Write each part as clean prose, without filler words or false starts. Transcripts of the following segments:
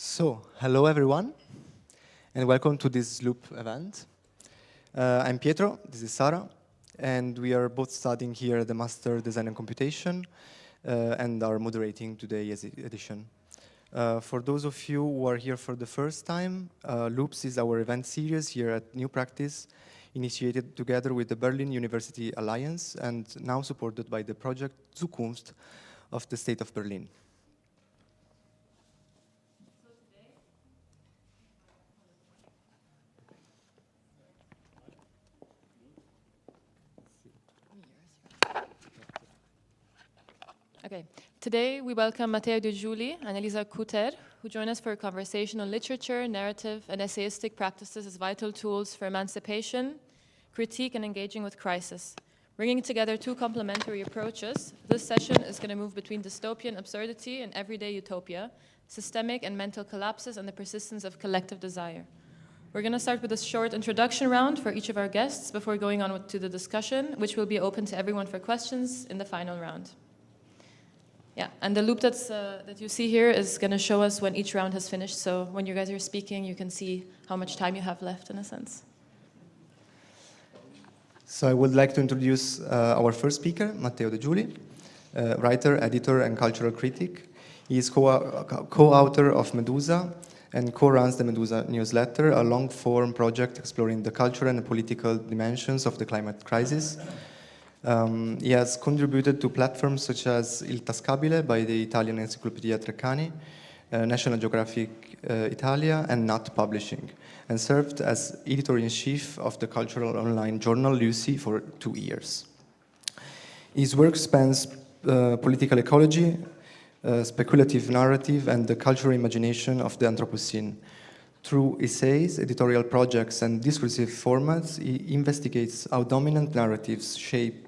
Hello everyone, and welcome to this Loop event. I'm Pietro, this is Sara, and we are both studying here the Master Design and Computation and are moderating today's edition. For those of you who are here for the first time, Loops is our event series here at New Practice, initiated together with the Berlin University Alliance and now supported by the project Zukunft of the State of Berlin. Okay. Today, we welcome Matteo De Giuli and Elisa Cuter, who join us for a conversation on literature, narrative, and essayistic practices as vital tools for emancipation, critique, and engaging with crisis. Bringing together two complementary approaches, this session is going to move between dystopian absurdity and everyday utopia, systemic and mental collapses, and the persistence of collective desire. We're going to start with a short introduction round for each of our guests before going on to the discussion, which will be open to everyone for questions in the final round. Yeah, and the loop that you see here is going to show us when each round has finished. So when you guys are speaking, you can see how much time you have left, in a sense. So I would like to introduce our first speaker, Matteo De Giuli, writer, editor, and cultural critic. He is co-author of Medusa and co-runs the Medusa newsletter, a long-form project exploring the cultural and political dimensions of the climate crisis. He has contributed to platforms such as Il Tascabile by the Italian Encyclopedia Treccani, National Geographic Italia, and Nut Publishing, and served as editor-in-chief of the cultural online journal Lucy for 2 years. His work spans political ecology, speculative narrative, and the cultural imagination of the Anthropocene. Through essays, editorial projects, and discursive formats, he investigates how dominant narratives shape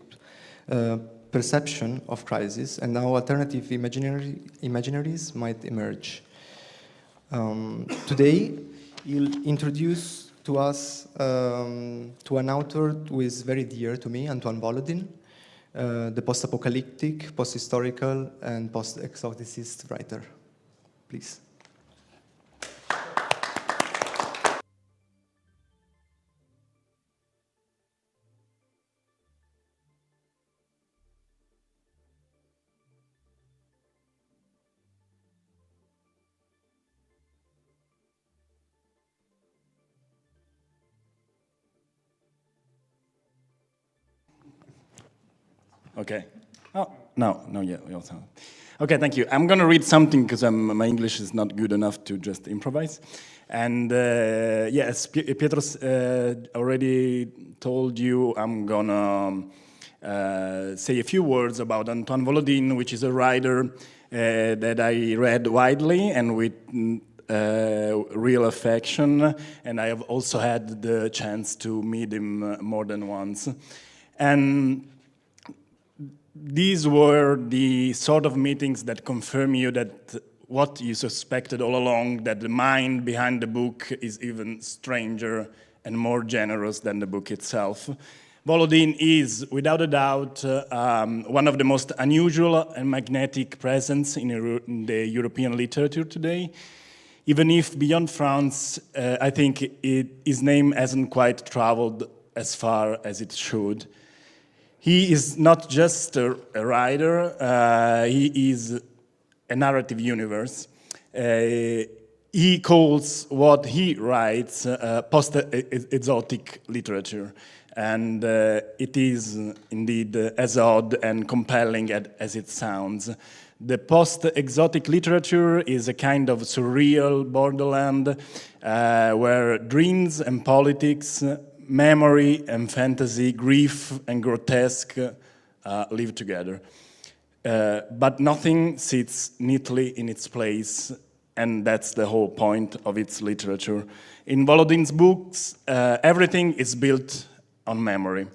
perception of crisis and how alternative imaginaries might emerge. Today, he'll introduce to us to an author who is very dear to me, Antoine Volodin, the post-apocalyptic, post-historical, and post-exoticist writer. Please. Okay. Oh, no, yeah. Okay, thank you. I'm going to read something because my English is not good enough to just improvise. And yes, Pietro already told you I'm going to say a few words about Antoine Volodin, which is a writer that I read widely and with real affection. And I have also had the chance to meet him more than once. And these were the sort of meetings that confirm you that what you suspected all along, that the mind behind the book is even stranger and more generous than the book itself. Volodin is, without a doubt, one of the most unusual and magnetic presence in the European literature today. Even if beyond France, I think his name hasn't quite traveled as far as it should. He is not just a writer, he is a narrative universe. He calls what he writes post-exotic literature. And it is indeed as odd and compelling as it sounds. The post-exotic literature is a kind of surreal borderland where dreams and politics, memory and fantasy, grief and grotesque live together. But nothing sits neatly in its place, and that's the whole point of its literature. In Volodin's books, everything is built on memory.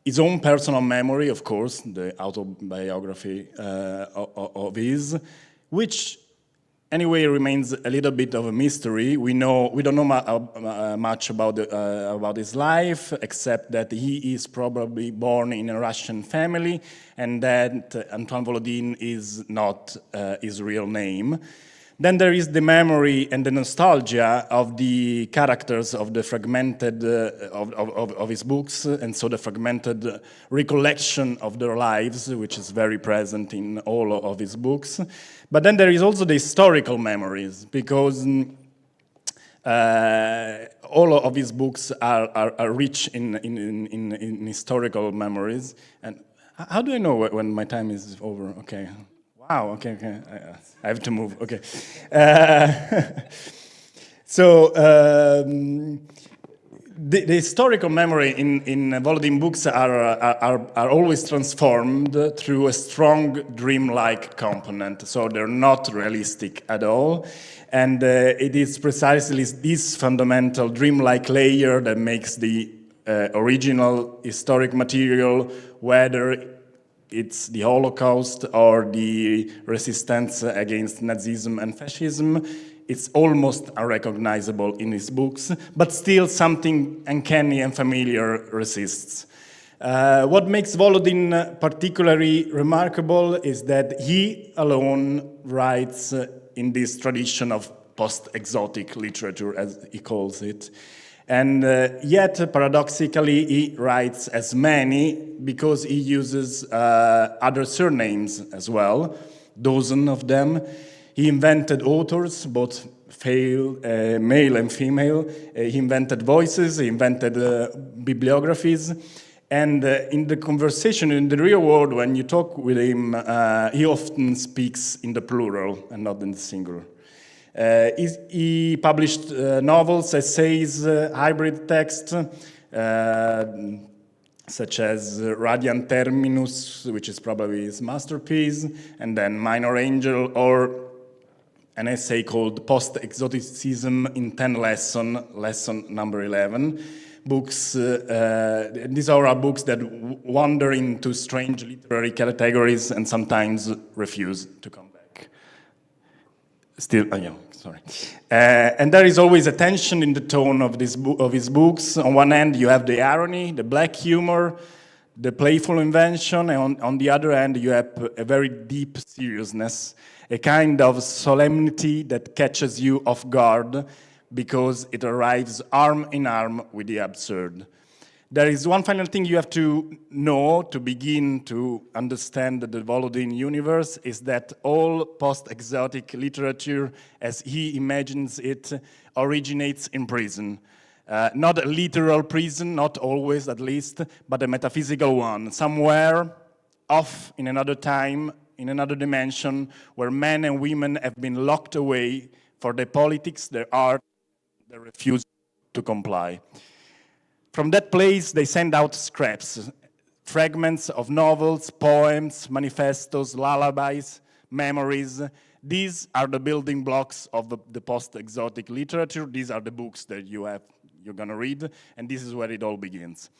His own personal memory, of course, the autobiography of his, which anyway remains a little bit of a mystery. We don't know much about his life, except that he is probably born in a Russian family, and that Antoine Volodin is not his real name. Then there is the memory and the nostalgia of the characters of the fragmented, of his books, and so the fragmented recollection of their lives, which is very present in all of his books. But then there is also the historical memories, because all of his books are rich in historical memories. And how do I know when my time is over? Okay. Wow, okay. I have to move, okay. So, the historical memory in Volodin books are always transformed through a strong dreamlike component. So they're not realistic at all. And it is precisely this fundamental dreamlike layer that makes the original historic material, whether it's the Holocaust or the resistance against Nazism and fascism, it's almost unrecognizable in his books, but still something uncanny and familiar resists. What makes Volodin particularly remarkable is that he alone writes in this tradition of post-exotic literature, as he calls it. And yet, paradoxically, he writes as many because he uses other surnames as well, dozens of them. He invented authors, both male and female. He invented voices, he invented bibliographies. And in the conversation in the real world, when you talk with him, he often speaks in the plural and not in the singular. He published novels, essays, hybrid texts, such as Radiant Terminus, which is probably his masterpiece, and then Minor Angel, or an essay called Post-Exoticism in 10 Lessons, lesson number 11. Books, these are books that wander into strange literary categories and sometimes refuse to come back. Still, sorry. And there is always a tension in the tone of his books. On one end, you have the irony, the black humor, the playful invention, and on the other end, you have a very deep seriousness, a kind of solemnity that catches you off guard because it arrives arm in arm with the absurd. There is one final thing you have to know to begin to understand the Volodin universe is that all post-exotic literature, as he imagines it, originates in prison. Not a literal prison, not always at least, but a metaphysical one, somewhere off in another time, in another dimension, where men and women have been locked away for their politics, their art, their refusal to comply. From that place, they send out scraps, fragments of novels, poems, manifestos, lullabies, memories. These are the building blocks of the post-exotic literature. These are the books that you're going to read, and this is where it all begins.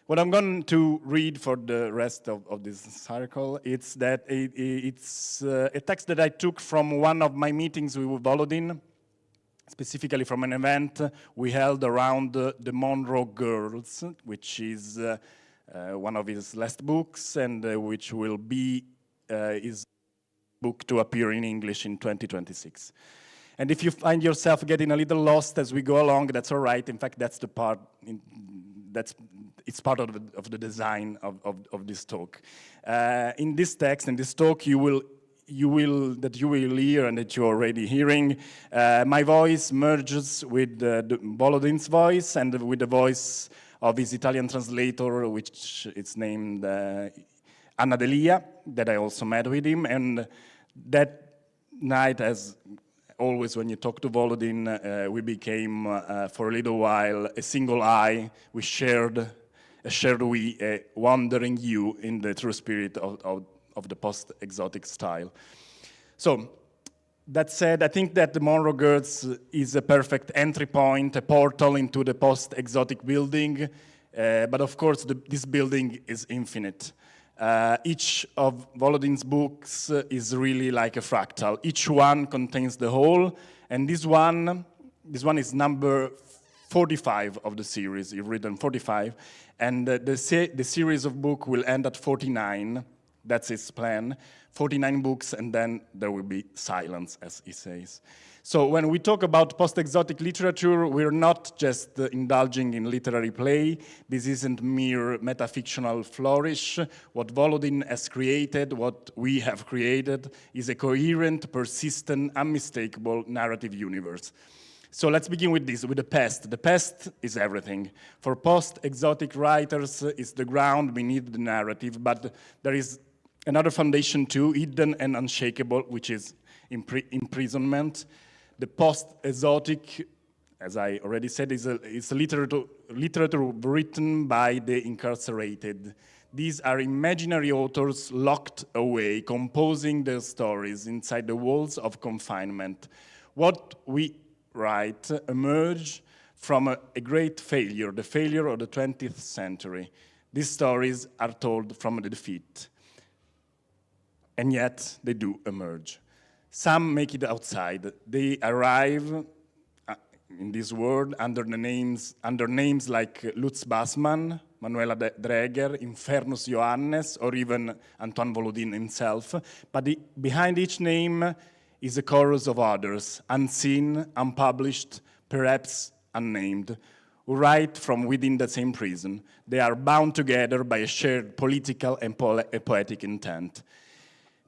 What I'm going to read for the rest of this circle, it's a text that I took from one of my meetings with Volodin, specifically from an event we held around the Monroe Girls, which is one of his last books, and which will be his book to appear in English in 2026. And if you find yourself getting a little lost as we go along, that's all right. In fact, that's the part, it's part of the design of this talk. In this text, in this talk, you will hear and that you're already hearing, my voice merges with Volodin's voice and with the voice of his Italian translator, which is named Anna Delia, that I also met with him. And that night, as always when you talk to Volodin, we became, for a little while, a single I. We shared a wandering you in the true spirit of the post-exotic style. So, that said, I think that the Monroe Girls is a perfect entry point, a portal into the post-exotic building, but of course this building is infinite. Each of Volodin's books is really like a fractal. Each one contains the whole, and this one is number 45 of the series. You've written 45, and the series of books will end at 49. That's his plan. 49 books, and then there will be silence, as he says. So when we talk about post-exotic literature, we're not just indulging in literary play. This isn't mere metafictional flourish. What Volodin has created, what we have created, is a coherent, persistent, unmistakable narrative universe. So let's begin with this, with the past. The past is everything. For post-exotic writers, it's the ground beneath the narrative, but there is another foundation too, hidden and unshakable, which is imprisonment. The post-exotic, as I already said, is literature written by the incarcerated. These are imaginary authors locked away, composing their stories inside the walls of confinement. What we write emerge from a great failure, the failure of the 20th century. These stories are told from the defeat, and yet they do emerge. Some make it outside. They arrive in this world under names like Lutz Bassmann, Manuela Dreger, Infernus Johannes, or even Antoine Volodin himself. But behind each name is a chorus of others, unseen, unpublished, perhaps unnamed, who write from within the same prison. They are bound together by a shared political and poetic intent.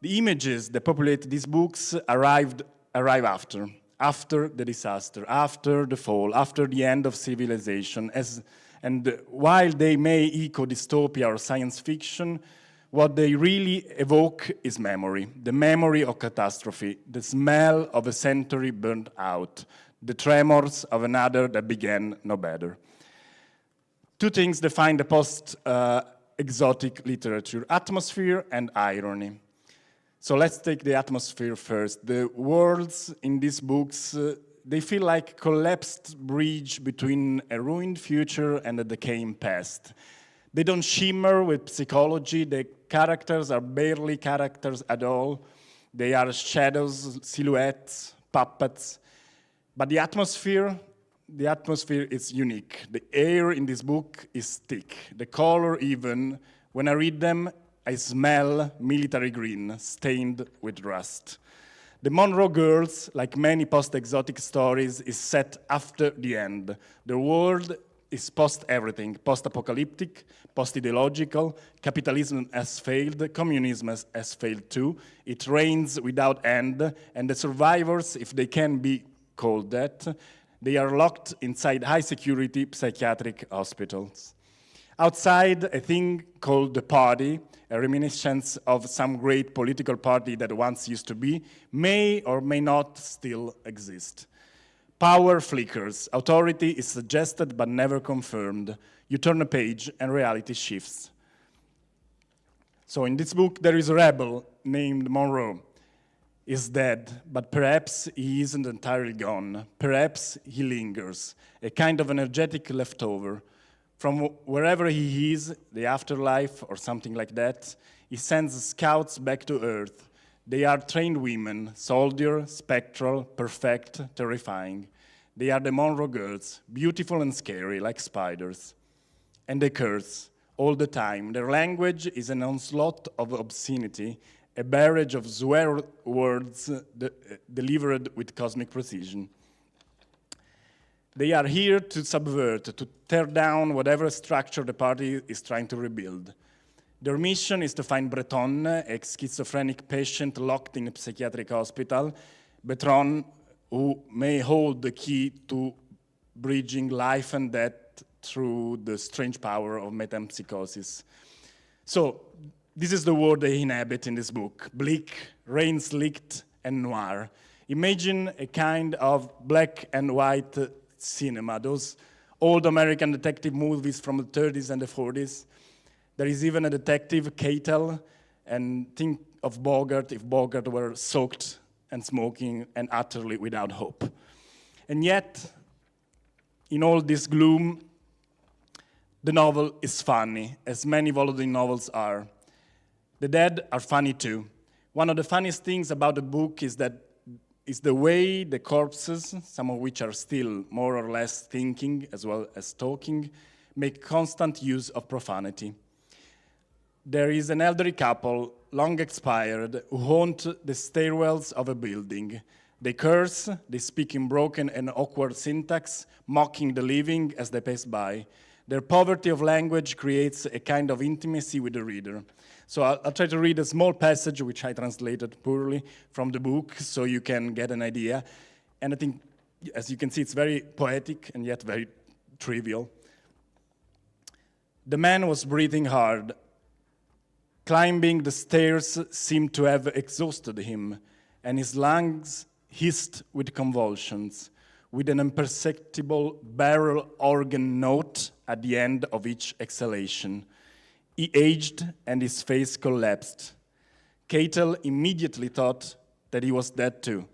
The images that populate these books arrive after the disaster, after the fall, after the end of civilization. And while they may echo dystopia or science fiction, what they really evoke is memory, the memory of catastrophe, the smell of a century burnt out, the tremors of another that began no better. Two things define the post-exotic literature: atmosphere and irony. So let's take the atmosphere first. The worlds in these books, they feel like a collapsed bridge between a ruined future and a decaying past. They don't shimmer with psychology. The characters are barely characters at all. They are shadows, silhouettes, puppets. But the atmosphere is unique. The air in this book is thick. The color even, when I read them, I smell military green, stained with rust. The Monroe Girls, like many post-exotic stories, is set after the end. The world is post-everything, post-apocalyptic, post-ideological. Capitalism has failed, communism has failed too. It reigns without end, and the survivors, if they can be called that, they are locked inside high-security psychiatric hospitals. Outside, a thing called the party, a reminiscence of some great political party that once used to be, may or may not still exist. Power flickers. Authority is suggested but never confirmed. You turn a page and reality shifts. So in this book, there is a rebel named Monroe. He's dead, but perhaps he isn't entirely gone. Perhaps he lingers, a kind of energetic leftover. From wherever he is, the afterlife or something like that, he sends scouts back to Earth. They are trained women, soldier, spectral, perfect, terrifying. They are the Monroe Girls, beautiful and scary, like spiders. And they curse all the time. Their language is an onslaught of obscenity, a barrage of swear words delivered with cosmic precision. They are here to subvert, to tear down whatever structure the party is trying to rebuild. Their mission is to find Breton, a schizophrenic patient locked in a psychiatric hospital. Breton, who may hold the key to bridging life and death through the strange power of metempsychosis. So, this is the world they inhabit in this book: bleak, rain-slicked, and noir. Imagine a kind of black and white cinema, those old American detective movies from the 30s and the 40s. There is even a detective, Catel, and think of Bogart if Bogart were soaked and smoking and utterly without hope. And yet, in all this gloom, the novel is funny, as many Volodin novels are. The dead are funny too. One of the funniest things about the book is the way the corpses, some of which are still more or less thinking as well as talking, make constant use of profanity. there is an elderly couple, long expired, who haunt the stairwells of a building. They curse, they speak in broken and awkward syntax, mocking the living as they pass by. Their poverty of language creates a kind of intimacy with the reader. So I'll try to read a small passage, which I translated poorly, from the book, so you can get an idea. And I think, as you can see, it's very poetic and yet very trivial. The man was breathing hard. Climbing the stairs seemed to have exhausted him, and his lungs hissed with convulsions, with an imperceptible barrel organ note at the end of each exhalation. He aged, and his face collapsed. Catel immediately thought that he was dead too.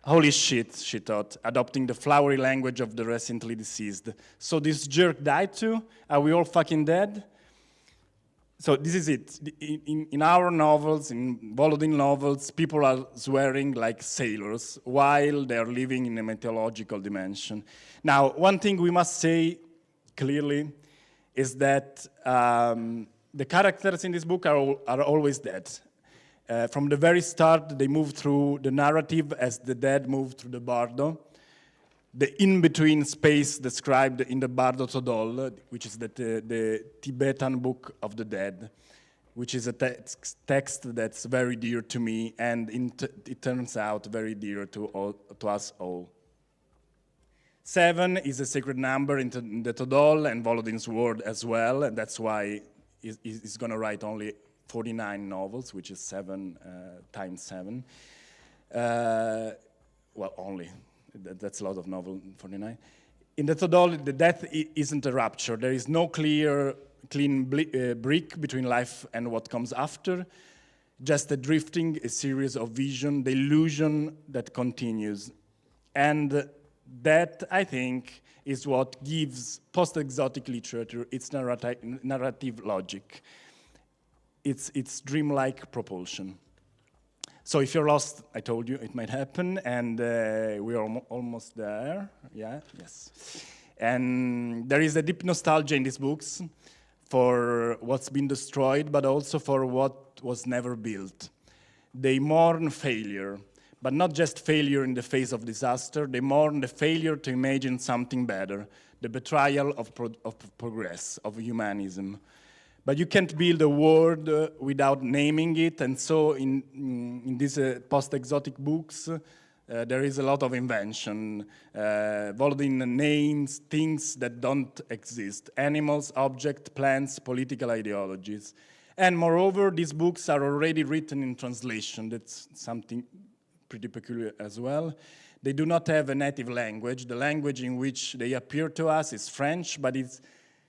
Holy shit, she thought, adopting the flowery language of the recently deceased. So this jerk died too? Are we all fucking dead? So this is it. In our novels, in Volodin novels, people are swearing like sailors while they're living in a mythological dimension. Now, one thing we must say clearly is that the characters in this book are always dead. From the very start, they move through the narrative as the dead move through the bardo. The in-between space described in the Bardo Todol, which is the Tibetan Book of the Dead, which is a text that's very dear to me, and it turns out very dear to us all. 7 is a sacred number in the Todol and Volodin's word as well, and that's why he's going to write only 49 novels, which is 7 times 7. Well, only. That's a lot of novel, 49. In the Todol, the death isn't a rupture. There is no clean brick between life and what comes after. Just a drifting, a series of vision, the illusion that continues. And that, I think, is what gives post-exotic literature its narrative logic. It's dreamlike propulsion. So if you're lost, I told you it might happen, and we are almost there. Yeah, yes. And there is a deep nostalgia in these books for what's been destroyed, but also for what was never built. They mourn failure, but not just failure in the face of disaster. They mourn the failure to imagine something better, the betrayal of progress, of humanism. But you can't build a world without naming it, and so in these post-exotic books, there is a lot of invention. Volodin names things that don't exist: animals, objects, plants, political ideologies. And moreover, these books are already written in translation. That's something pretty peculiar as well. They do not have a native language. The language in which they appear to us is French, but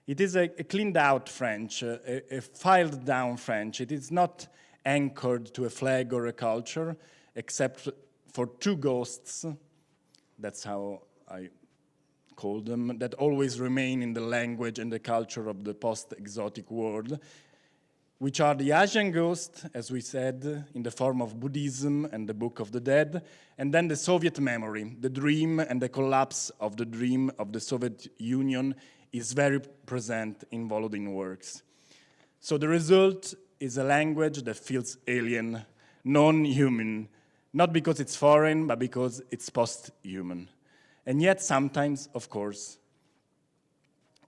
it is a cleaned out French, a filed down French. It is not anchored to a flag or a culture, except for 2 ghosts, that's how I call them, that always remain in the language and the culture of the post-exotic world, which are the Asian ghost, as we said, in the form of Buddhism and the Book of the Dead, and then the Soviet memory, the dream and the collapse of the dream of the Soviet Union is very present in Volodin works. So the result is a language that feels alien, non-human, not because it's foreign, but because it's post-human. And yet sometimes, of course,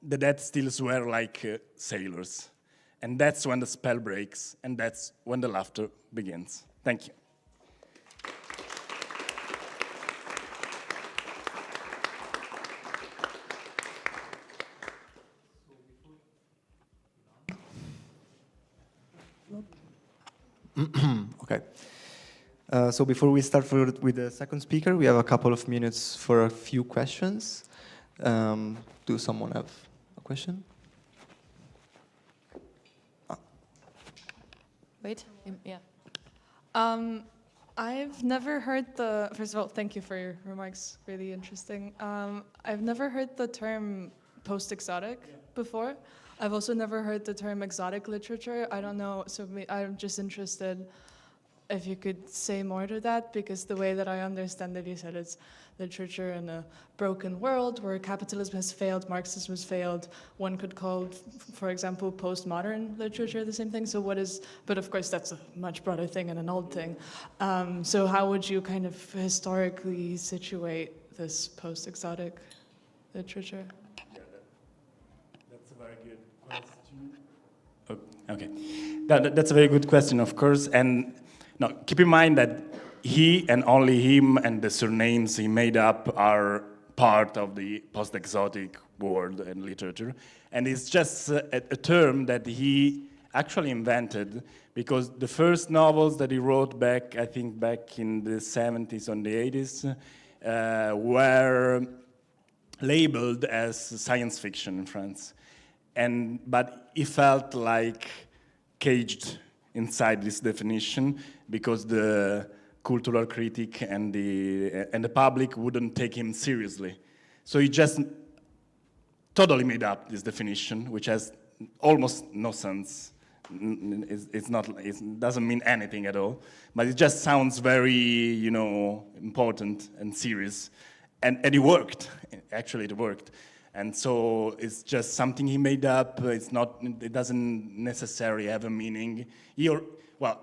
the dead still swear like sailors. And that's when the spell breaks, and that's when the laughter begins. Thank you. Okay. So before we start with the second speaker, we have a couple of minutes for a few questions. Do someone have a question? Wait, yeah. I've never heard first of all, thank you for your remarks, really interesting. I've never heard the term post-exotic before. I've also never heard the term exotic literature. I don't know, so I'm just interested if you could say more to that, because the way that I understand it, you said it's literature in a broken world where capitalism has failed, Marxism has failed. One could call, for example, postmodern literature the same thing. So what is, but of course that's a much broader thing and an old thing. So how would you kind of historically situate this post-exotic literature? Yeah, that's a very good question. Okay, that's a very good question, of course. And now, keep in mind that he and only him and the surnames he made up are part of the post-exotic world and literature. And it's just a term that he actually invented, because the first novels that he wrote back, I think back in the 70s and the 80s, were labeled as science fiction in France. But he felt like caged inside this definition, because the cultural critic and the public wouldn't take him seriously. So he just totally made up this definition, which has almost no sense. It doesn't mean anything at all, but it just sounds very, important and serious. And it worked. Actually, it worked. And so it's just something he made up. It doesn't necessarily have a meaning.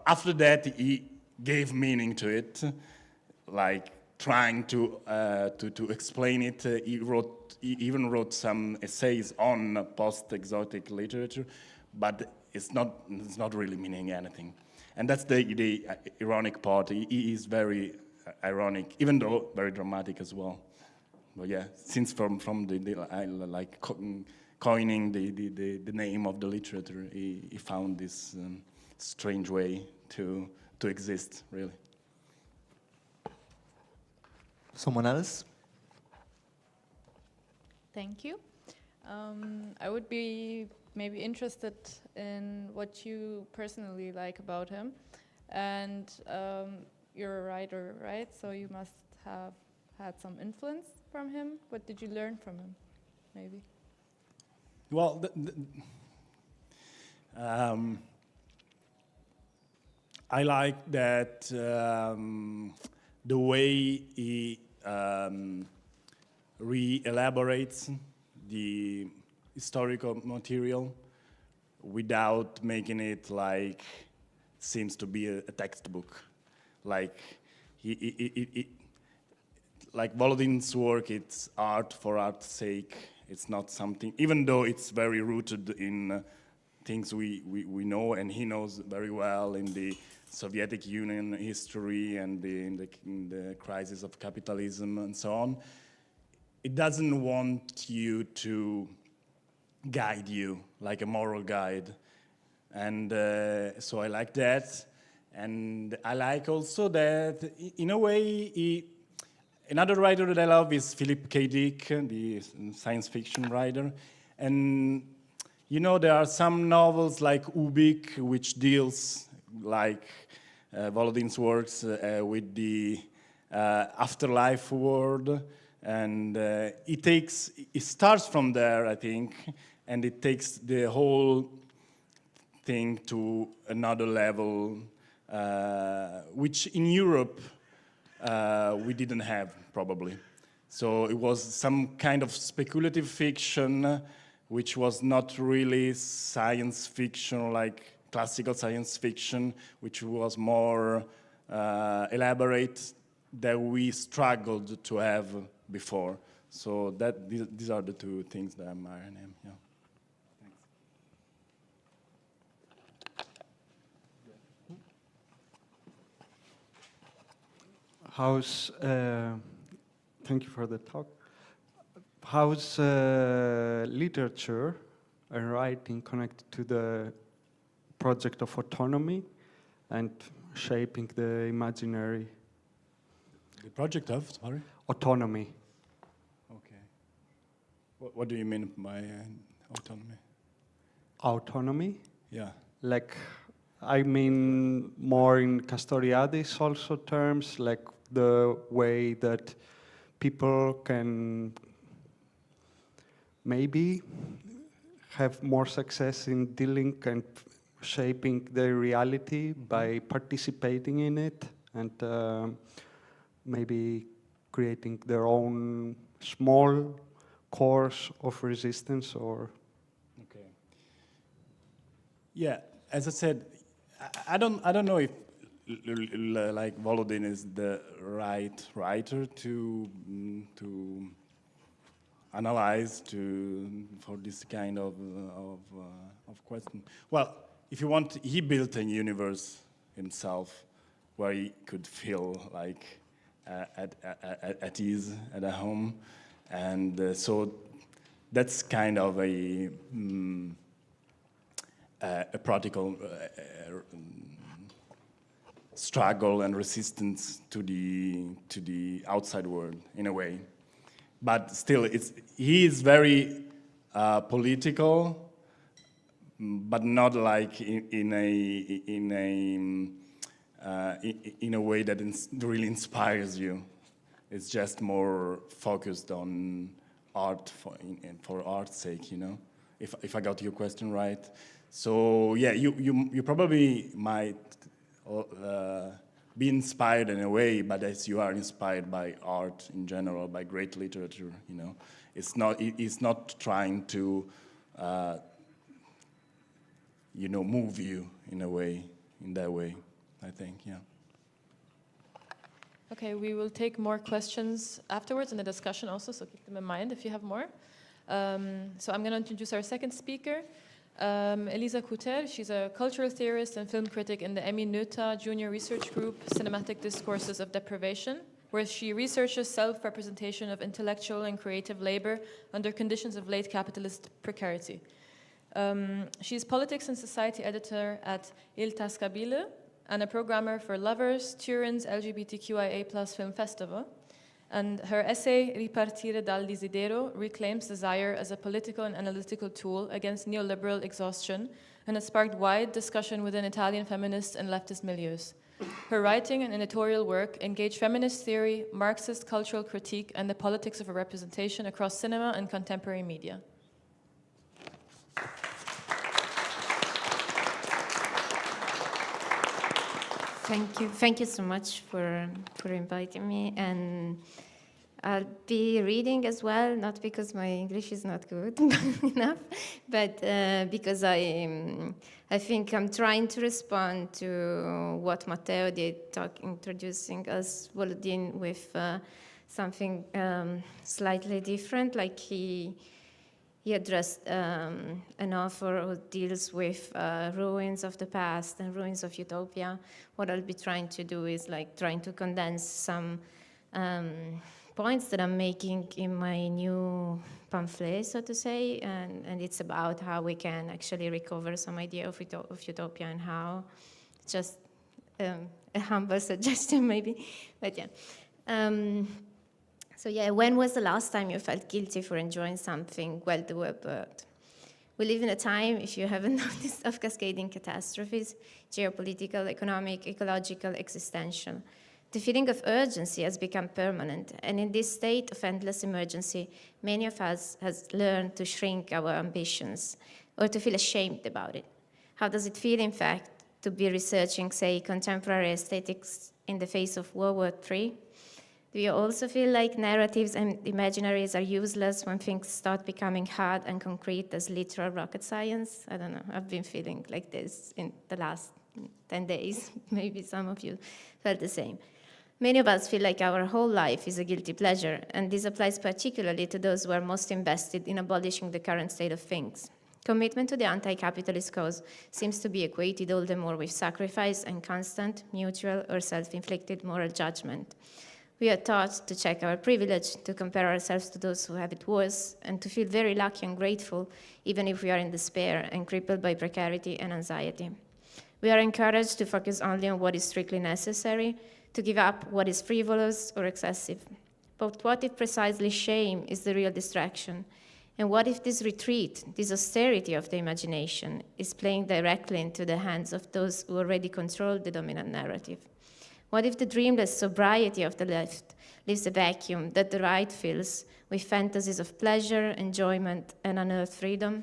After that, he gave meaning to it, like trying to explain it. He even wrote some essays on post-exotic literature, but it's not really meaning anything. And that's the ironic part. He is very ironic, even though very dramatic as well. But yeah, since from I like coining the name of the literature, he found this strange way to exist, really. Someone else? Thank you. I would be maybe interested in what you personally like about him. And you're a writer, right? So you must have had some influence from him. What did you learn from him, maybe? Well, I like that the way he re-elaborates the historical material without making it like seems to be a textbook. Like like Volodin's work, it's art for art's sake. It's not something, even though it's very rooted in things we know, and he knows very well, in the Soviet Union history and in the crisis of capitalism and so on. It doesn't want you to guide you like a moral guide. And so I like that. And I like also that, in a way, another writer that I love is Philip K. Dick, the science fiction writer. And, there are some novels like Ubik, which deals, like Volodin's works, with the afterlife world. And it starts from there, I think, and it takes the whole thing to another level, which in Europe we didn't have, probably. So it was some kind of speculative fiction, which was not really science fiction, like classical science fiction, which was more elaborate, that we struggled to have before. So these are the two things that I admire in him. Yeah. How's, thank you for the talk. How's literature and writing connected to the project of autonomy and shaping the imaginary? The project of, sorry? Autonomy. Okay. What do you mean by autonomy? Autonomy? Yeah. Like, I mean more in Castoriadis also terms, like the way that people can maybe have more success in dealing and shaping their reality by participating in it, and maybe creating their own small cores of resistance, or... Okay. Yeah, as I said, I don't know if like Volodin is the right writer to analyze for this kind of question. Well, if you want, he built a universe himself where he could feel like at ease, at home, and so that's kind of a practical struggle and resistance to the outside world in a way, but still, he is very political, but not like in a way that really inspires you. It's just more focused on art for art's sake, you know. If I got your question right, so yeah, you probably might be inspired in a way, but as you are inspired by art in general, by great literature, you know, it's not trying to you know, move you in that way, I think, yeah. Okay, we will take more questions afterwards in the discussion also, so keep them in mind if you have more. So I'm going to introduce our second speaker, Elisa Cuter. She's a cultural theorist and film critic in the Emineuta Junior Research Group, Cinematic Discourses of Deprivation, where she researches self-representation of intellectual and creative labor under conditions of late capitalist precarity. She's politics and society editor at Il Tascabile and a programmer for Lovers, Turin's LGBTQIA+ film festival. And her essay, Ripartire dal Desidero, reclaims desire as a political and analytical tool against neoliberal exhaustion and has sparked wide discussion within Italian feminist and leftist milieus. Her writing and editorial work engage feminist theory, Marxist cultural critique, and the politics of a representation across cinema and contemporary media. Thank you so much for inviting me, and I'll be reading as well, not because my English is not good enough, but because I think I'm trying to respond to what Matteo did, introducing us Volodin with something slightly different, like he addressed an author who deals with ruins of the past and ruins of utopia. What I'll be trying to do is like trying to condense some points that I'm making in my new pamphlet, so to say, and it's about how we can actually recover some idea of utopia and how, just a humble suggestion maybe, but yeah. So yeah, when was the last time you felt guilty for enjoying something well-developed? We live in a time, if you haven't noticed, of cascading catastrophes, geopolitical, economic, ecological, existential. The feeling of urgency has become permanent, and in this state of endless emergency, many of us has learned to shrink our ambitions or to feel ashamed about it. How does it feel, in fact, to be researching, say, contemporary aesthetics in the face of World War III? Do you also feel like narratives and imaginaries are useless when things start becoming hard and concrete as literal rocket science? I don't know, I've been feeling like this in the last 10 days. Maybe some of you felt the same. Many of us feel like our whole life is a guilty pleasure, and this applies particularly to those who are most invested in abolishing the current state of things. Commitment to the anti-capitalist cause seems to be equated all the more with sacrifice and constant, mutual, or self-inflicted moral judgment. We are taught to check our privilege, to compare ourselves to those who have it worse, and to feel very lucky and grateful, even if we are in despair and crippled by precarity and anxiety. We are encouraged to focus only on what is strictly necessary, to give up what is frivolous or excessive. But what if precisely shame is the real distraction? And what if this retreat, this austerity of the imagination, is playing directly into the hands of those who already control the dominant narrative? What if the dreamless sobriety of the left leaves a vacuum that the right fills with fantasies of pleasure, enjoyment, and unearthed freedom?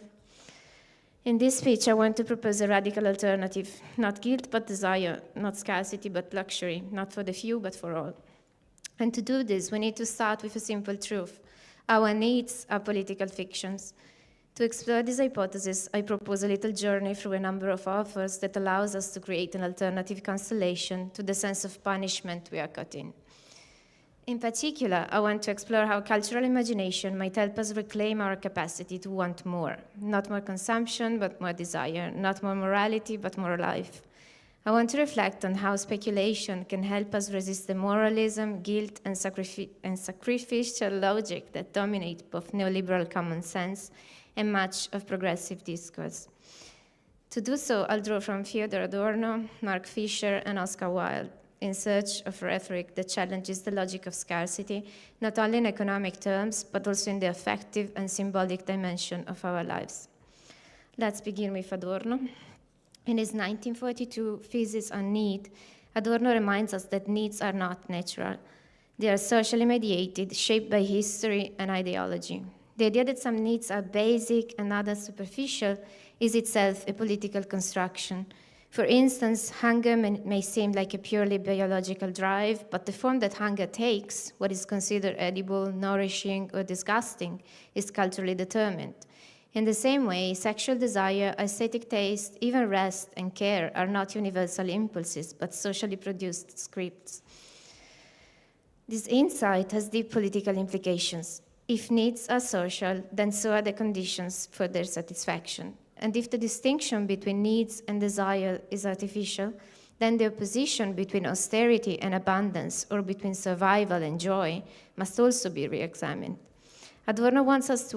In this speech, I want to propose a radical alternative, not guilt but desire, not scarcity but luxury, not for the few but for all. And to do this, we need to start with a simple truth. Our needs are political fictions. To explore this hypothesis, I propose a little journey through a number of authors that allows us to create an alternative constellation to the sense of punishment we are caught in. In particular, I want to explore how cultural imagination might help us reclaim our capacity to want more. Not more consumption, but more desire. Not more morality, but more life. I want to reflect on how speculation can help us resist the moralism, guilt, and sacrificial logic that dominate both neoliberal common sense and much of progressive discourse. To do so, I'll draw from Theodor Adorno, Mark Fisher, and Oscar Wilde, in search of rhetoric that challenges the logic of scarcity, not only in economic terms, but also in the affective and symbolic dimension of our lives. Let's begin with Adorno. In his 1942 thesis on need, Adorno reminds us that needs are not natural. They are socially mediated, shaped by history and ideology. The idea that some needs are basic and others superficial is itself a political construction. For instance, hunger may seem like a purely biological drive, but the form that hunger takes, what is considered edible, nourishing, or disgusting, is culturally determined. In the same way, sexual desire, aesthetic taste, even rest and care are not universal impulses, but socially produced scripts. This insight has deep political implications. If needs are social, then so are the conditions for their satisfaction. And if the distinction between needs and desire is artificial, then the opposition between austerity and abundance, or between survival and joy, must also be re-examined. Adorno warns us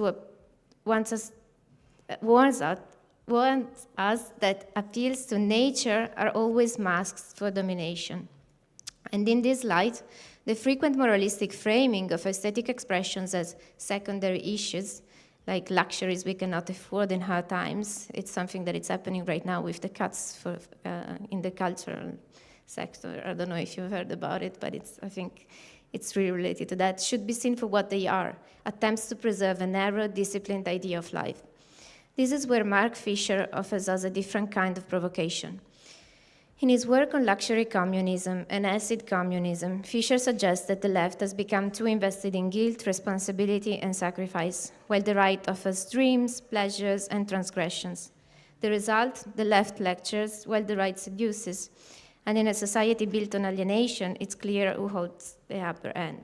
that appeals to nature are always masks for domination. And in this light, the frequent moralistic framing of aesthetic expressions as secondary issues, like luxuries we cannot afford in hard times, it's something that is happening right now with the cuts in the cultural sector. I don't know if you've heard about it, but I think it's really related to that, should be seen for what they are, attempts to preserve a narrow, disciplined idea of life. This is where Mark Fisher offers us a different kind of provocation. In his work on luxury communism and acid communism, Fisher suggests that the left has become too invested in guilt, responsibility, and sacrifice, while the right offers dreams, pleasures, and transgressions. The result, the left lectures, while the right seduces. And in a society built on alienation, it's clear who holds the upper end.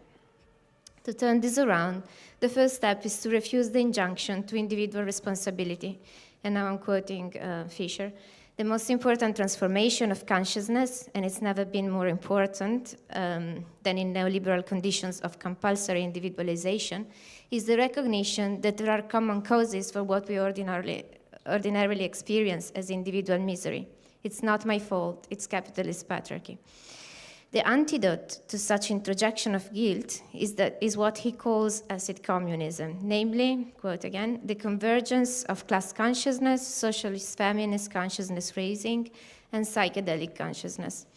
To turn this around, the first step is to refuse the injunction to individual responsibility. And now I'm quoting Fisher. The most important transformation of consciousness, and it's never been more important than in neoliberal conditions of compulsory individualization, is the recognition that there are common causes for what we ordinarily experience as individual misery. It's not my fault, it's capitalist patriarchy. The antidote to such introjection of guilt is what he calls acid communism, namely, quote again, the convergence of class consciousness, socialist feminist consciousness raising, and psychedelic consciousness.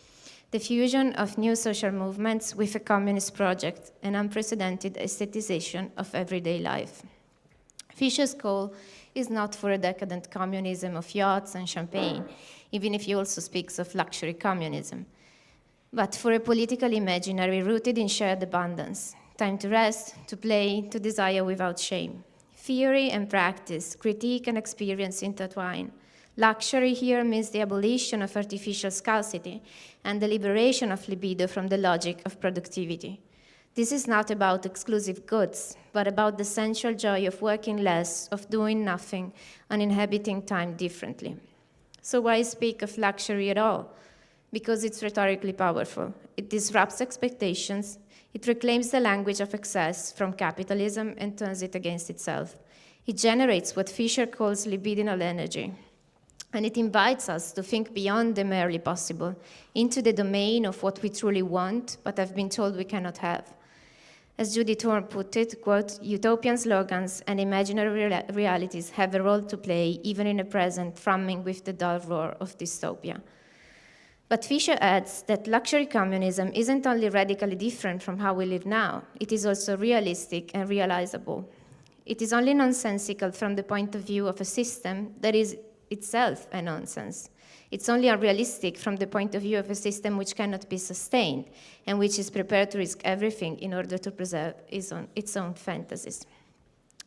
The fusion of new social movements with a communist project, an unprecedented aestheticization of everyday life. Fisher's call is not for a decadent communism of yachts and champagne, even if he also speaks of luxury communism, but for a political imaginary rooted in shared abundance, time to rest, to play, to desire without shame. Theory and practice, critique and experience intertwine. Luxury here means the abolition of artificial scarcity and the liberation of libido from the logic of productivity. This is not about exclusive goods, but about the sensual joy of working less, of doing nothing, and inhabiting time differently. So why speak of luxury at all? Because it's rhetorically powerful. It disrupts expectations. It reclaims the language of excess from capitalism and turns it against itself. It generates what Fisher calls libidinal energy. And it invites us to think beyond the merely possible, into the domain of what we truly want, but have been told we cannot have. As Judy Thorne put it, quote, utopian slogans and imaginary realities have a role to play, even in a present thrumming with the dull roar of dystopia. But Fisher adds that luxury communism isn't only radically different from how we live now, it is also realistic and realizable. It is only nonsensical from the point of view of a system that is itself a nonsense. It's only unrealistic from the point of view of a system which cannot be sustained and which is prepared to risk everything in order to preserve its own fantasies.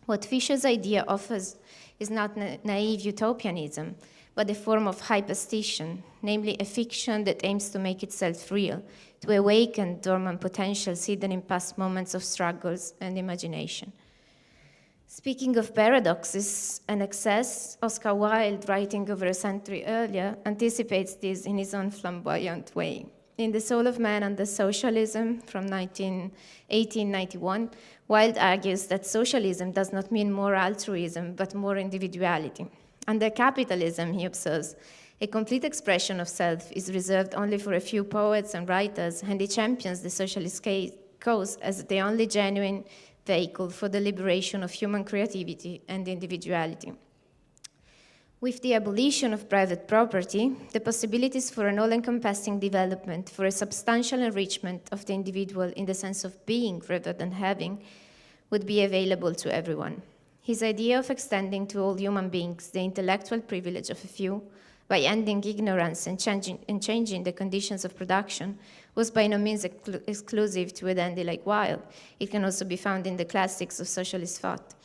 What Fisher's idea offers is not naive utopianism, but a form of hyperstition, namely a fiction that aims to make itself real, to awaken dormant potentials hidden in past moments of struggles and imagination. Speaking of paradoxes and excess, Oscar Wilde, writing over a century earlier, anticipates this in his own flamboyant way. In The Soul of Man Under Socialism from 1891, Wilde argues that socialism does not mean more altruism, but more individuality. Under capitalism, he observes, a complete expression of self is reserved only for a few poets and writers, and he champions the socialist cause as the only genuine vehicle for the liberation of human creativity and individuality. With the abolition of private property, the possibilities for an all-encompassing development, for a substantial enrichment of the individual in the sense of being rather than having, would be available to everyone. His idea of extending to all human beings the intellectual privilege of a few, by ending ignorance and changing the conditions of production, was by no means exclusive to a dandy like Wilde. It can also be found in the classics of socialist thought.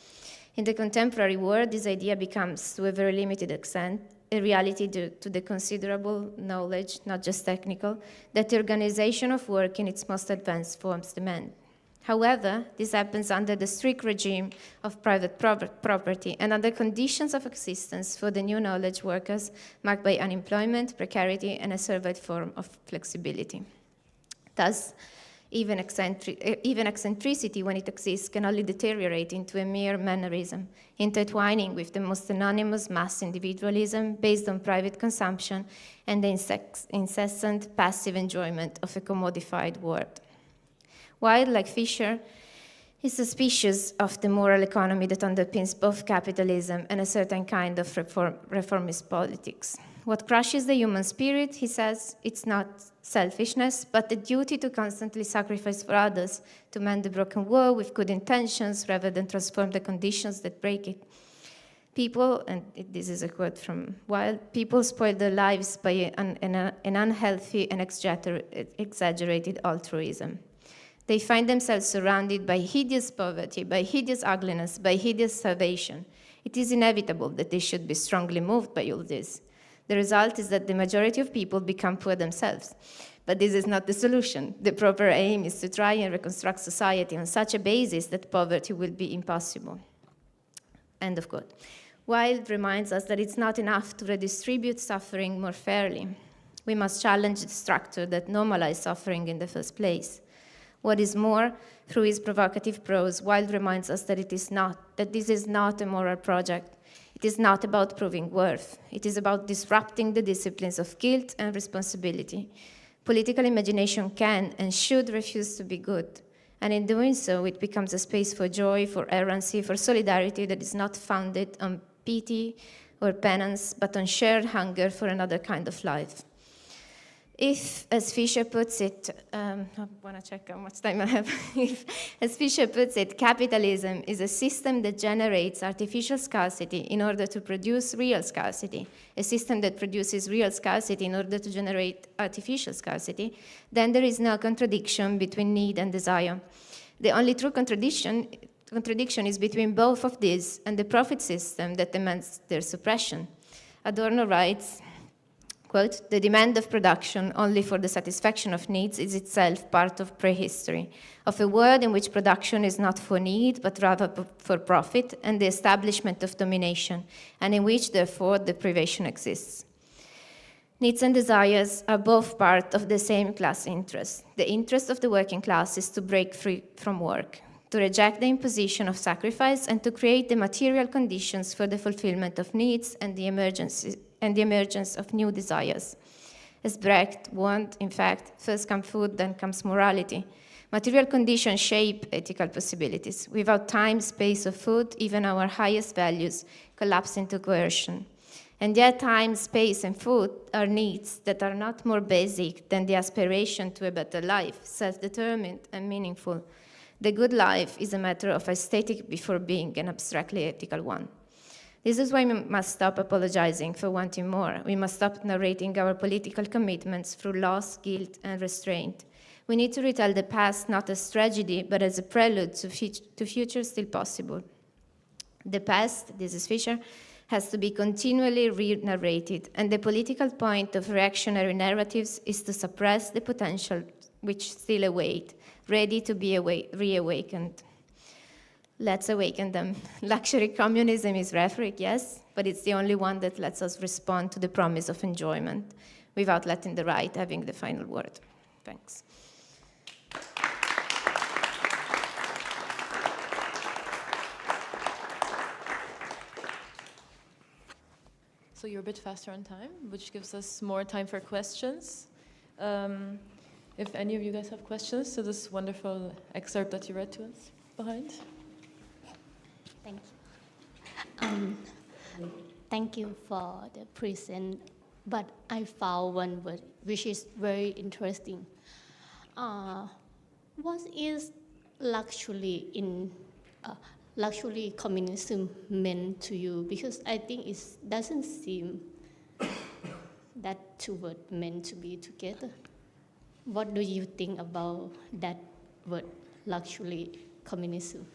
In the contemporary world, this idea becomes, to a very limited extent, a reality due to the considerable knowledge, not just technical, that the organization of work in its most advanced forms demand. However, this happens under the strict regime of private property and under conditions of existence for the new knowledge workers marked by unemployment, precarity, and a servile form of flexibility. Thus, even eccentricity, when it exists, can only deteriorate into a mere mannerism, intertwining with the most anonymous mass individualism based on private consumption and the incessant passive enjoyment of a commodified world. Wilde, like Fisher, is suspicious of the moral economy that underpins both capitalism and a certain kind of reformist politics. What crushes the human spirit, he says, it's not selfishness, but the duty to constantly sacrifice for others, to mend the broken world with good intentions rather than transform the conditions that break it. People, and this is a quote from Wilde, people spoil their lives by an unhealthy and exaggerated altruism. They find themselves surrounded by hideous poverty, by hideous ugliness, by hideous starvation. It is inevitable that they should be strongly moved by all this. The result is that the majority of people become poor themselves. But this is not the solution. The proper aim is to try and reconstruct society on such a basis that poverty will be impossible. End of quote. Wilde reminds us that it's not enough to redistribute suffering more fairly. We must challenge the structure that normalized suffering in the first place. What is more, through his provocative prose, Wilde reminds us that this is not a moral project. It is not about proving worth. It is about disrupting the disciplines of guilt and responsibility. Political imagination can and should refuse to be good. And in doing so, it becomes a space for joy, for errancy, for solidarity that is not founded on pity or penance, but on shared hunger for another kind of life. If, as Fisher puts it, I want to check how much time I have. If, as Fisher puts it, capitalism is a system that generates artificial scarcity in order to produce real scarcity, a system that produces real scarcity in order to generate artificial scarcity, then there is no contradiction between need and desire. The only true contradiction is between both of these and the profit system that demands their suppression. Adorno writes, quote, "The demand of production only for the satisfaction of needs is itself part of prehistory, of a world in which production is not for need, but rather for profit and the establishment of domination, and in which, therefore, deprivation exists." Needs and desires are both part of the same class interest. The interest of the working class is to break free from work, to reject the imposition of sacrifice, and to create the material conditions for the fulfillment of needs and the emergence of new desires. As Brecht warned, in fact, first comes food, then comes morality. Material conditions shape ethical possibilities. Without time, space, or food, even our highest values collapse into coercion. And yet time, space, and food are needs that are not more basic than the aspiration to a better life, self-determined and meaningful. The good life is a matter of aesthetic before being an abstractly ethical one. This is why we must stop apologizing for wanting more. We must stop narrating our political commitments through loss, guilt, and restraint. We need to retell the past not as tragedy, but as a prelude to future still possible. The past, this is Fisher, has to be continually re-narrated, and the political point of reactionary narratives is to suppress the potential which still await, ready to be reawakened. Let's awaken them. Luxury communism is rhetoric, yes, but it's the only one that lets us respond to the promise of enjoyment without letting the right having the final word. Thanks. So you're a bit faster on time, which gives us more time for questions. If any of you guys have questions to this wonderful excerpt that you read to us behind. Thank you. Thank you for the present, but I found one word which is very interesting. What is luxury in luxury communism meant to you? Because I think it doesn't seem that two words meant to be together. What do you think about that word, luxury communism?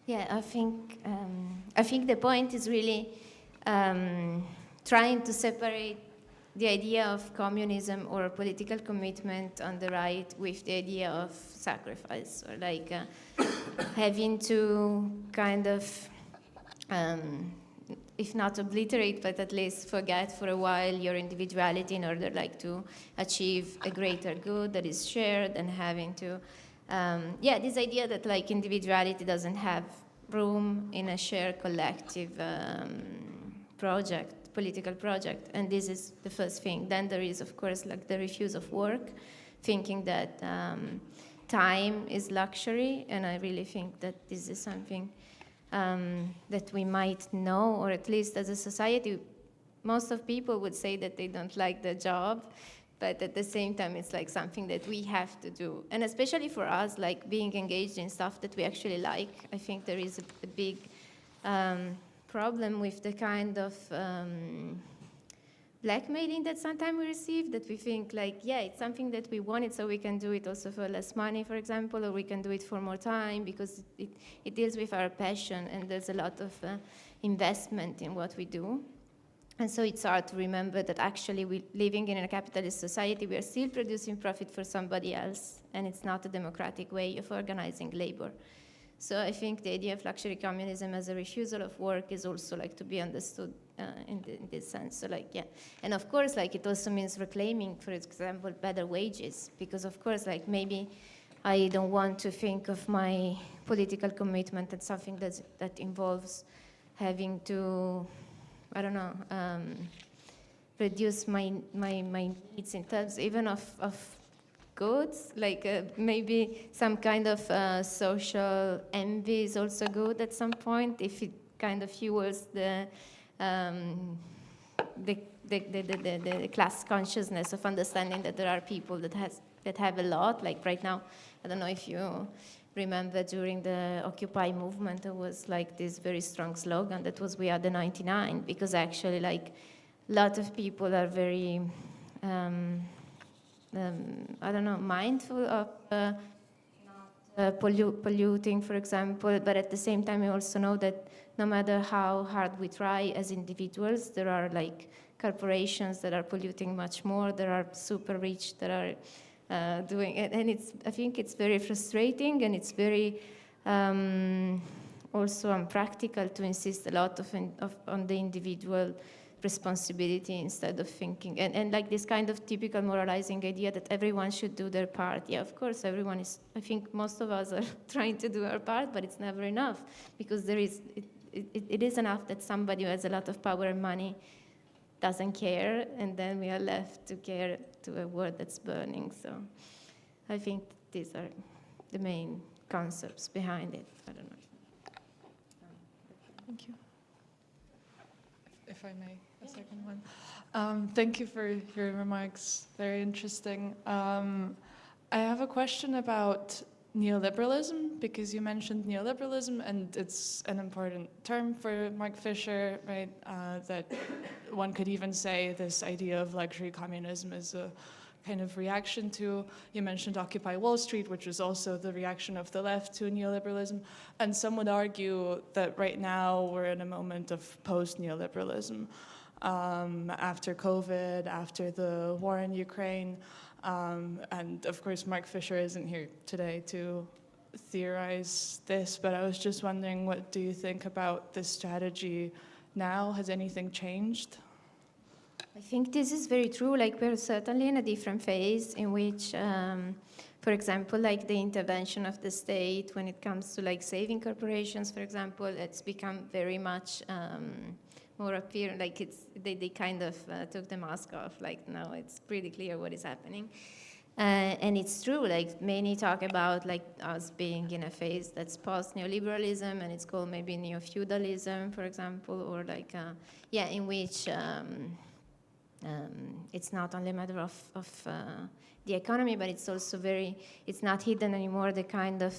Yeah, I think the point is really trying to separate the idea of communism or political commitment on the right with the idea of sacrifice, or like having to kind of, if not obliterate, but at least forget for a while your individuality in order like to achieve a greater good that is shared, and having to, this idea that like individuality doesn't have room in a shared collective political project, and this is the first thing. Then there is, of course, like the refuse of work, thinking that time is luxury, and I really think that this is something that we might know, or at least as a society, most of people would say that they don't like the job, but at the same time, it's like something that we have to do. And especially for us, like being engaged in stuff that we actually like, I think there is a big problem with the kind of blackmailing that sometimes we receive, that we think like, yeah, it's something that we wanted, so we can do it also for less money, for example, or we can do it for more time because it deals with our passion, and there's a lot of investment in what we do. And so it's hard to remember that actually we living in a capitalist society, we are still producing profit for somebody else, and it's not a democratic way of organizing labor. So I think the idea of luxury communism as a refusal of work is also like to be understood in this sense. So like, yeah. And of course, like it also means reclaiming, for example, better wages, because of course, like maybe I don't want to think of my political commitment as something that involves having to, I don't know, reduce my needs in terms even of goods, like maybe some kind of social envy is also good at some point if it kind of fuels the class consciousness of understanding that there are people that have a lot. Like right now, I don't know if you remember during the Occupy movement, there was like this very strong slogan that was "We are the 99," because actually like a lot of people are very I don't know, mindful of not polluting, for example, but at the same time we also know that no matter how hard we try as individuals, there are like corporations that are polluting much more, there are super rich that are doing it, and I think it's very frustrating, and it's very also unpractical to insist a lot on the individual responsibility instead of thinking, and like this kind of typical moralizing idea that everyone should do their part. Yeah, of course, everyone is, I think most of us are trying to do our part, but it's never enough, because it is enough that somebody who has a lot of power and money doesn't care, and then we are left to care to a world that's burning. So I think these are the main concepts behind it. I don't know. Thank you. If I may, a second one. Thank you for your remarks. Very interesting. I have a question about neoliberalism, because you mentioned neoliberalism, and it's an important term for Mark Fisher, right? That one could even say this idea of luxury communism is a kind of reaction to. You mentioned Occupy Wall Street, which is also the reaction of the left to neoliberalism. And some would argue that right now we're in a moment of post-neoliberalism. After COVID, after the war in Ukraine. And of course, Mark Fisher isn't here today to theorize this, but I was just wondering, what do you think about this strategy now? Has anything changed? I think this is very true. Like, we're certainly in a different phase in which, for example, like the intervention of the state when it comes to like saving corporations, for example, it's become very much more apparent. Like they kind of took the mask off. Like now it's pretty clear what is happening. And it's true, like many talk about like us being in a phase that's post-neoliberalism, and it's called maybe neo-feudalism, for example, or like, in which it's not only a matter of the economy, but it's also it's not hidden anymore, the kind of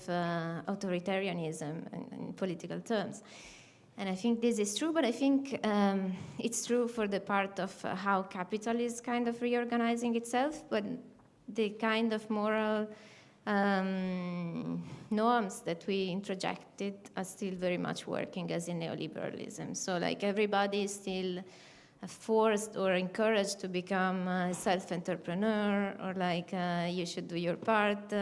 authoritarianism in political terms. And I think this is true, but I think it's true for the part of how capital is kind of reorganizing itself, but the kind of moral norms that we introjected are still very much working as in neoliberalism. So like everybody is still forced or encouraged to become a self-entrepreneur, or like you should do your part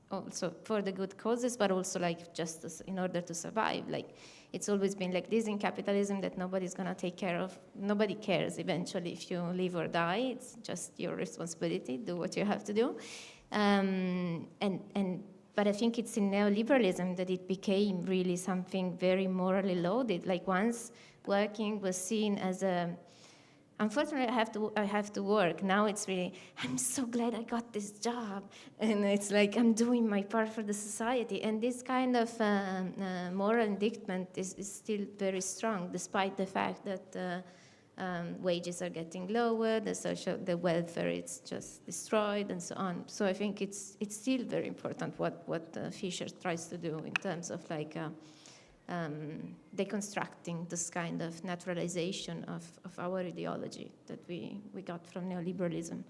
also for the good causes, but also like just in order to survive. Like it's always been like this in capitalism, that nobody's gonna take care of, nobody cares eventually if you live or die, it's just your responsibility, do what you have to do. But I think it's in neoliberalism that it became really something very morally loaded. Like once working was seen as a, unfortunately I have to work. Now it's really, I'm so glad I got this job. And it's like, I'm doing my part for the society. And this kind of moral indictment is still very strong, despite the fact that wages are getting lower, the welfare is just destroyed, and so on. So I think it's still very important what Fisher tries to do in terms of like deconstructing this kind of naturalization of our ideology that we got from neoliberalism.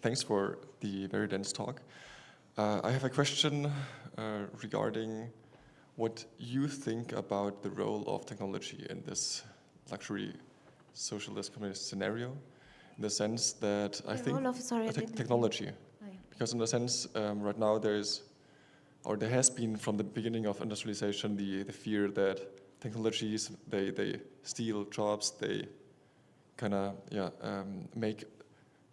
Thanks for the very dense talk. I have a question regarding what you think about the role of technology in this luxury socialist communist scenario, in the sense that I think technology, because in the sense right now there has been from the beginning of industrialization the fear that technologies they steal jobs, they kind of make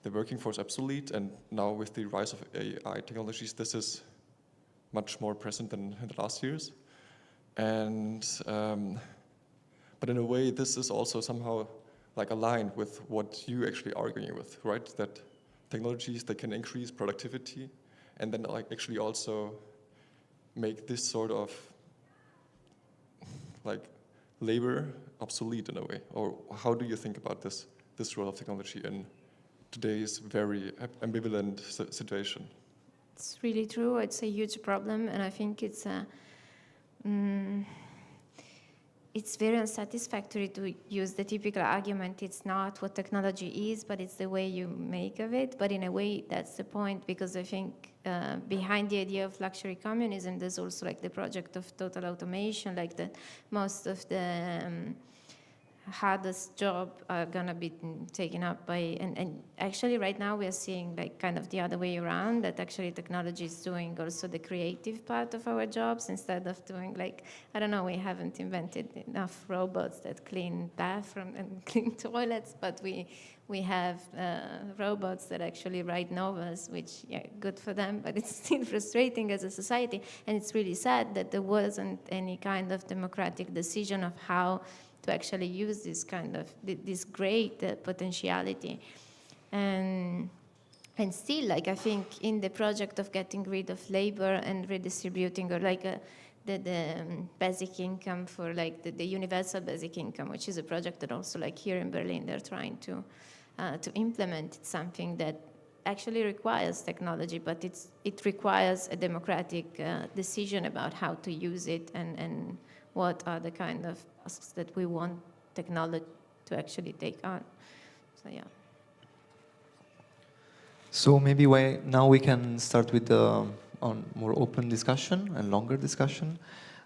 the working force obsolete, and now with the rise of AI technologies, this is much more present than in the last years. And but in a way, this is also somehow like aligned with what you actually arguing with, right? That technologies, they can increase productivity, and then like actually also make this sort of like labor obsolete in a way. Or how do you think about this role of technology in today's very ambivalent situation? It's really true. It's a huge problem, and I think it's very unsatisfactory to use the typical argument. It's not what technology is, but it's the way you make of it. But in a way, that's the point, because I think behind the idea of luxury communism, there's also like the project of total automation, like that most of the hardest job are gonna be taken up by, and actually right now we are seeing like kind of the other way around, that actually technology is doing also the creative part of our jobs, instead of doing like, I don't know, we haven't invented enough robots that clean bathrooms and clean toilets, but we have robots that actually write novels, which, yeah, good for them, but it's still frustrating as a society, and it's really sad that there wasn't any kind of democratic decision of how to actually use this kind of, this great potentiality. And still, like, I think in the project of getting rid of labor and redistributing, or like the basic income for like the universal basic income, which is a project that also like here in Berlin, they're trying to to implement something that actually requires technology, but it requires a democratic decision about how to use it and what are the kind of tasks that we want technology to actually take on. So yeah. So maybe now we can start with the more open discussion and longer discussion.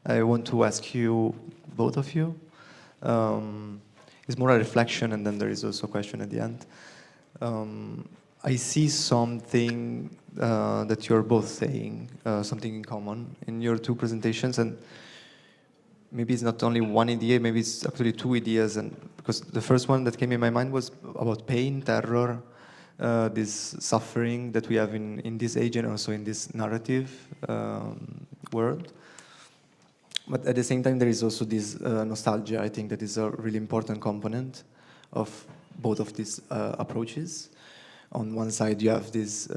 I want to ask you, both of you, it's more a reflection and then there is also a question at the end. I see something that you're both saying, something in common in your two presentations, and maybe it's not only one idea, maybe it's actually two ideas, and because the first one that came in my mind was about pain, terror, this suffering that we have in this age and also in this narrative world. But at the same time, there is also this nostalgia. I think that is a really important component of both of these approaches. On one side, you have this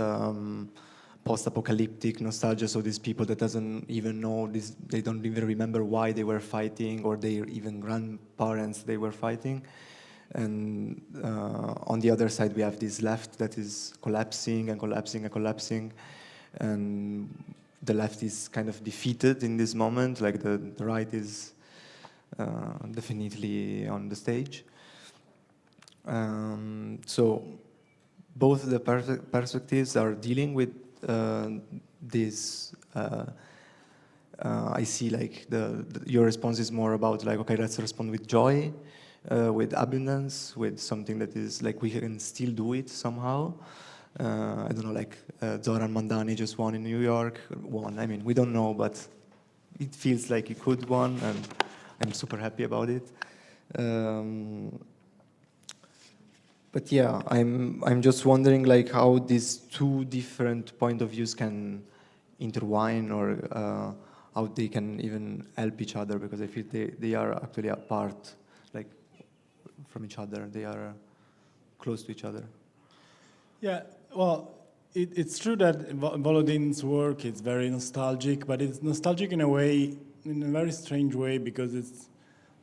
post-apocalyptic nostalgia, so these people that doesn't even know this, they don't even remember why they were fighting, or their even grandparents they were fighting. And on the other side, we have this left that is collapsing and collapsing and collapsing, and the left is kind of defeated in this moment, like the right is definitely on the stage. So both the perspectives are dealing with this. I see like your response is more about like, okay, let's respond with joy, with abundance, with something that is like we can still do it somehow. I don't know, like Zoran Mandani just won in New York. I mean, we don't know, but it feels like he could won, and I'm super happy about it. But yeah, I'm just wondering like how these two different point of views can intertwine, or how they can even help each other, because I feel they are actually apart, like from each other. They are close to each other. Yeah, well, it's true that Volodin's work is very nostalgic, but it's nostalgic in a way, in a very strange way, because it's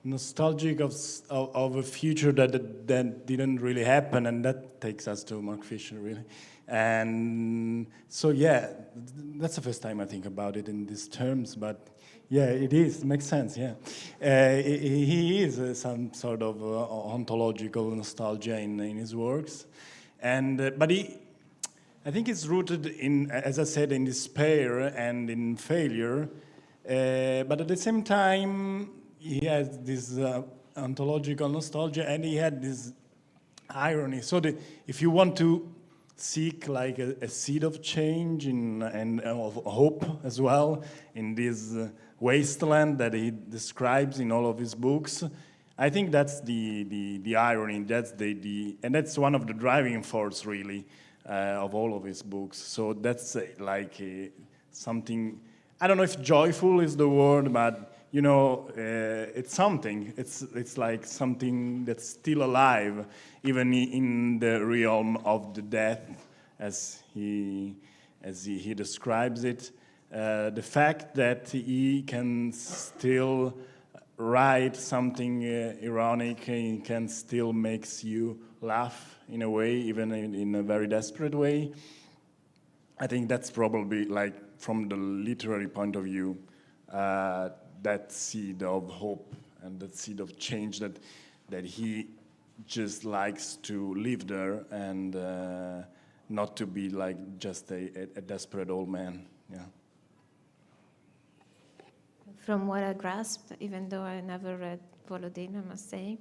nostalgic of a future that didn't really happen, and that takes us to Mark Fisher, really. And so, yeah, that's the first time I think about it in these terms, but yeah, it is, makes sense, yeah. He is some sort of ontological nostalgia in his works. And but I think it's rooted in, as I said, in despair and in failure. But at the same time, he has this ontological nostalgia, and he had this irony. So if you want to seek like a seed of change and of hope as well in this wasteland that he describes in all of his books, I think that's the irony. That's and that's one of the driving force, really, of all of his books. So that's like something. I don't know if joyful is the word, but you know, it's something. It's like something that's still alive, even in the realm of the death, as he describes it. The fact that he can still write something ironic, he can still makes you laugh in a way, even in a very desperate way. I think that's probably, like, from the literary point of view, that seed of hope and that seed of change that he just likes to live there and not to be like just a desperate old man. Yeah. From what I grasp, even though I never read Volodin, I must say,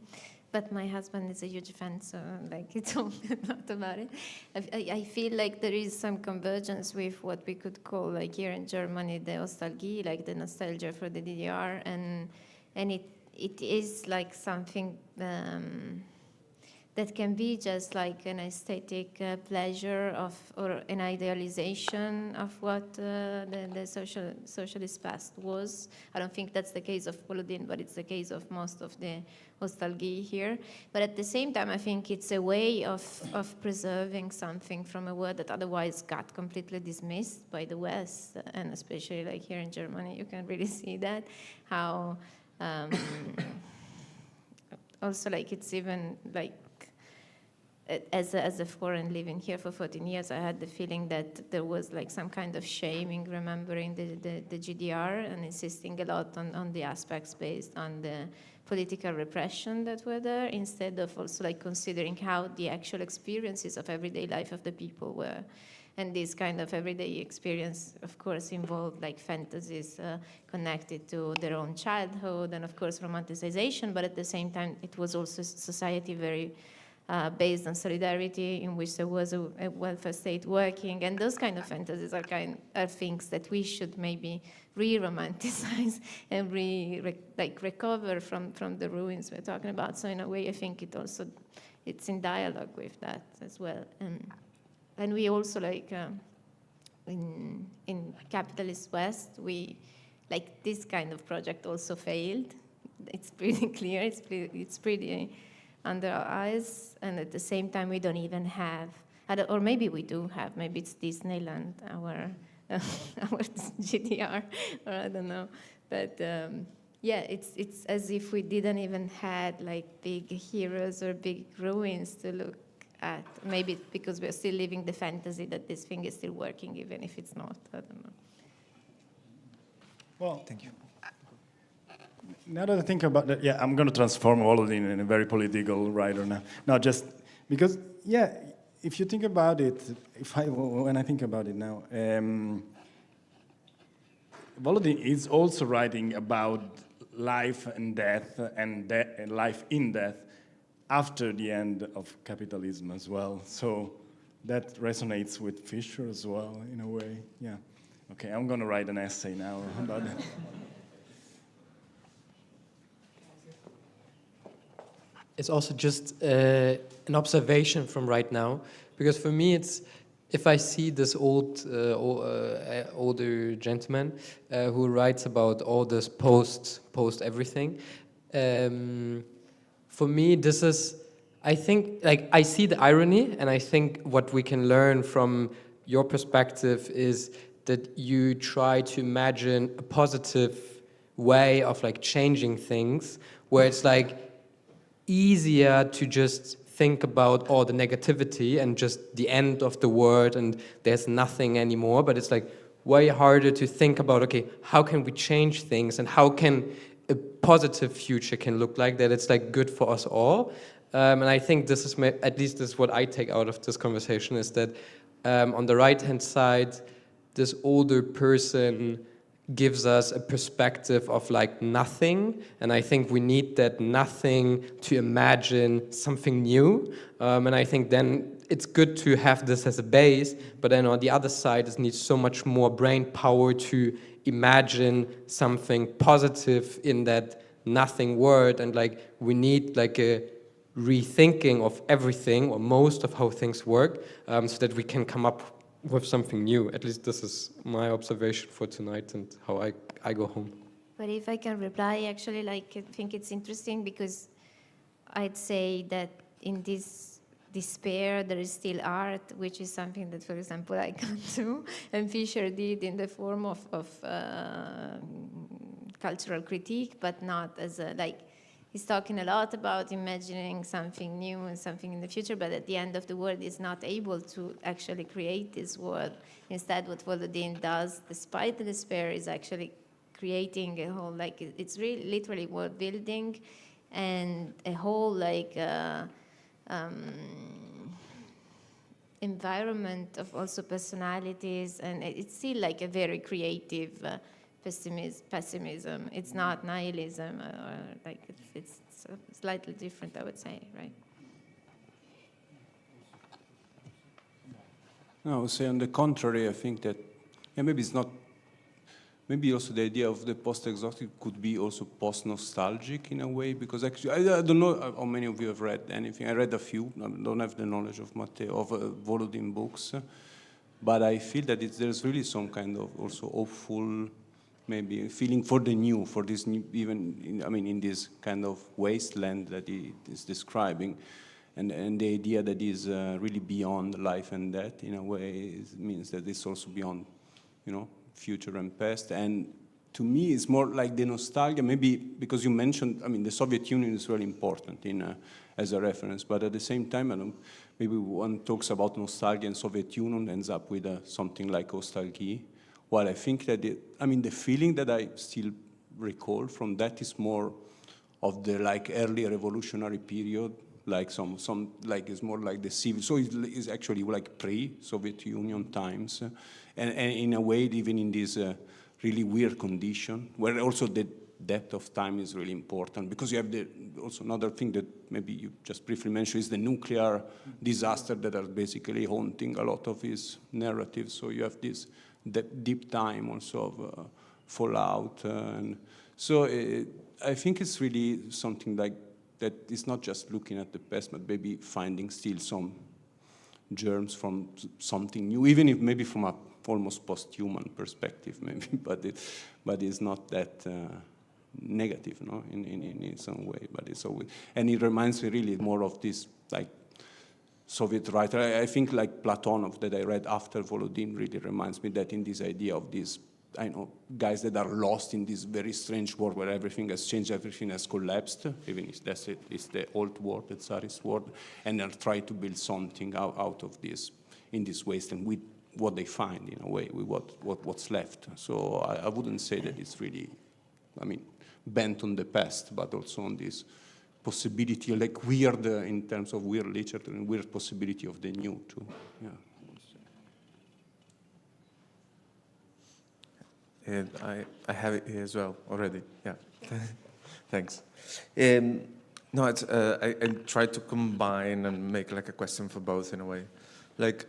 but my husband is a huge fan, so like he told me a lot about it. I feel like there is some convergence with what we could call, like here in Germany, the nostalgie, like the nostalgia for the DDR, and it is like something that can be just like an aesthetic pleasure of, or an idealization of what the socialist past was. I don't think that's the case of Volodin, but it's the case of most of the nostalgia here. But at the same time, I think it's a way of preserving something from a word that otherwise got completely dismissed by the West, and especially like here in Germany, you can really see that, how also like it's even like as a foreign living here for 14 years, I had the feeling that there was like some kind of shaming, remembering the GDR and insisting a lot on the aspects based on the political repression that were there, instead of also like considering how the actual experiences of everyday life of the people were. And this kind of everyday experience, of course, involved like fantasies connected to their own childhood, and of course romanticization, but at the same time it was also society very based on solidarity, in which there was a welfare state working, and those kind of fantasies are things that we should maybe re-romanticize and recover from the ruins we're talking about. So in a way, I think it's in dialogue with that as well. And we also in Capitalist West, this kind of project also failed. It's pretty clear. It's pretty under our eyes, and at the same time, we don't even have, or maybe we do have. Maybe it's Disneyland, our GDR, or I don't know. But yeah, it's as if we didn't even had like big heroes or big ruins to look at. Maybe because we're still living the fantasy that this thing is still working, even if it's not. I don't know. Well, Thank you. Now that I think about that, yeah, I'm going to transform all of it in a very political writer now. Not just because, yeah, if you think about it, when I think about it now, Volodin is also writing about life and death and life in death after the end of capitalism as well. So that resonates with Fisher as well, in a way. Yeah. Okay, I'm going to write an essay now about that. It's also just an observation from right now, because for me it's, if I see this older gentleman who writes about all this post everything, for me this is, I think, like, I see the irony, and I think what we can learn from your perspective is that you try to imagine a positive way of like changing things, where it's like easier to just think about all the negativity and just the end of the world and there's nothing anymore, but it's like way harder to think about, okay, how can we change things and how can a positive future can look like, that it's like good for us all. And I think this is, at least this is what I take out of this conversation, is that on the right-hand side, this older person gives us a perspective of like nothing, and I think we need that nothing to imagine something new, and I think then it's good to have this as a base, but then on the other side it needs so much more brain power to imagine something positive in that nothing world, and like we need like a rethinking of everything or most of how things work, so that we can come up with something new. At least this is my observation for tonight and how I go home. But if I can reply, actually, like, I think it's interesting because I'd say that in this despair there is still art, which is something that, for example, I can't do, and Fisher did in the form of cultural critique, but not as a, like, he's talking a lot about imagining something new and something in the future, but at the end of the world is not able to actually create this world. Instead, what Volodin does, despite the despair, is actually creating a whole, like, it's really literally world building and a whole, like, environment of also personalities, and it's still like a very creative pessimism. It's not nihilism, or like it's slightly different, I would say, right? No, I would say on the contrary, I think that, yeah, maybe it's not, maybe also the idea of the post-exotic could be also post-nostalgic in a way, because actually, I don't know how many of you have read anything. I read a few, I don't have the knowledge of Matteo, of Volodin books, but I feel that there's really some kind of also hopeful, maybe feeling for the new, for this new, even, in this kind of wasteland that he is describing, and the idea that is really beyond life and death in a way means that it's also beyond, future and past, and to me, it's more like the nostalgia, maybe because you mentioned, I mean, the Soviet Union is really important as a reference, but at the same time, maybe one talks about nostalgia and Soviet Union ends up with something like nostalgia. While I think that, the feeling that I still recall from that is more of the like early revolutionary period, like some like it's more like the civil. So it's actually like pre-Soviet Union times, and in a way even in this really weird condition, where also the depth of time is really important, because you have also another thing that maybe you just briefly mentioned is the nuclear disaster that are basically haunting a lot of his narratives. So you have this deep time also of fallout, and so I think it's really something like that is not just looking at the past, but maybe finding still some germs from something new, even if maybe from a almost post-human perspective, maybe, but it's not that negative, no, in some way. But it's always, and it reminds me really more of this like Soviet writer. I think like Platonov that I read after Volodin really reminds me that in this idea of these, guys that are lost in this very strange world where everything has changed, everything has collapsed, even if that's it, it's the old world, the Tsarist world, and they're trying to build something out of this, in this waste, and with what they find, in a way, with what's left. So I wouldn't say that it's really, bent on the past, but also on this possibility, like weird, in terms of weird literature, and weird possibility of the new, too. Yeah. And I have it here as well already. Yeah, thanks. No, it's I try to combine and make like a question for both in a way, like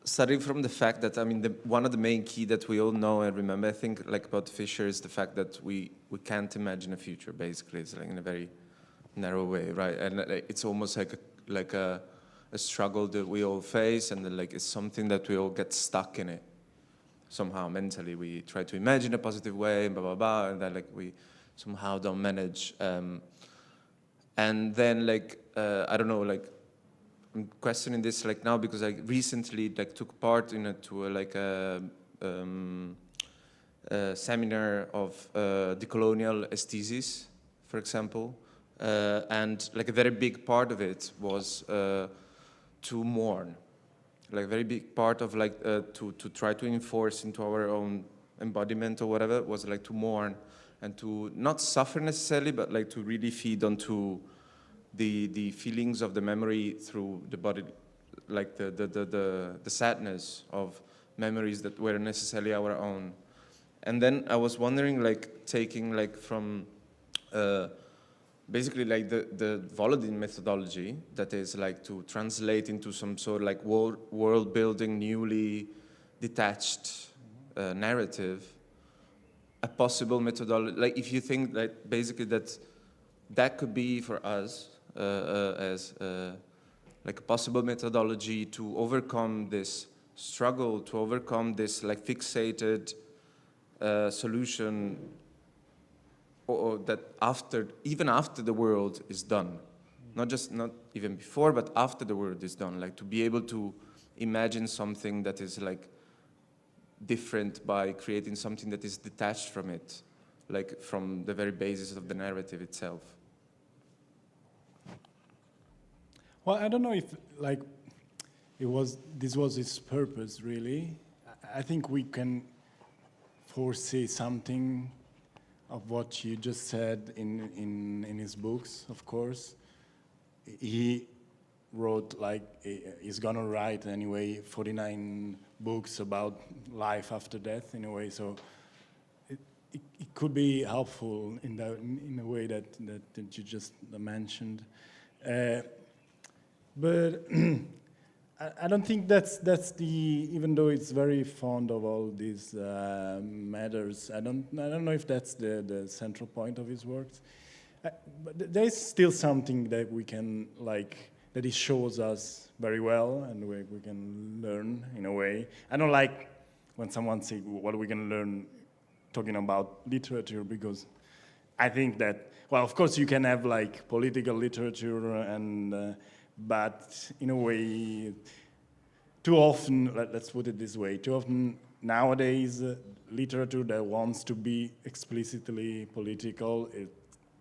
starting from the fact that one of the main key that we all know and remember, I think, like about Fisher, is the fact that we can't imagine a future. Basically, it's like in a very narrow way, right? And it's almost like a struggle that we all face, and like it's something that we all get stuck in it. Somehow mentally we try to imagine a positive way, blah blah blah, and then like we somehow don't manage. And then like I don't know, like I'm questioning this like now because I recently like took part in a seminar of decolonial aesthesis, for example, and like a very big part of it was to mourn. Like a very big part of like to try to enforce into our own embodiment or whatever was like to mourn and to not suffer necessarily, but like to really feed onto the feelings of the memory through the body, like the sadness of memories that were necessarily our own. And then I was wondering, like taking like from basically like the Volodin methodology, that is like to translate into some sort of like world building, newly detached narrative, a possible methodology. Like if you think that basically that could be for us as like a possible methodology to overcome this struggle, to overcome this like fixated solution, or that even after the world is done, not even before, but after the world is done, like to be able to imagine something that is like different by creating something that is detached from it, like from the very basis of the narrative itself. Well, I don't know if like this was its purpose really. I think we can foresee something of what you just said in his books, of course. He wrote, like, he's gonna write anyway 49 books about life after death in a way, so it could be helpful in a way that you just mentioned. But I don't think that's even though it's very fond of all these matters, I don't know if that's the central point of his works. But there's still something that we can that he shows us very well, and we can learn in a way. I don't like when someone says, "What are we going to learn?" talking about literature, because I think that, well, of course you can have like political literature and. But in a way, too often, let's put it this way, too often nowadays, literature that wants to be explicitly political, it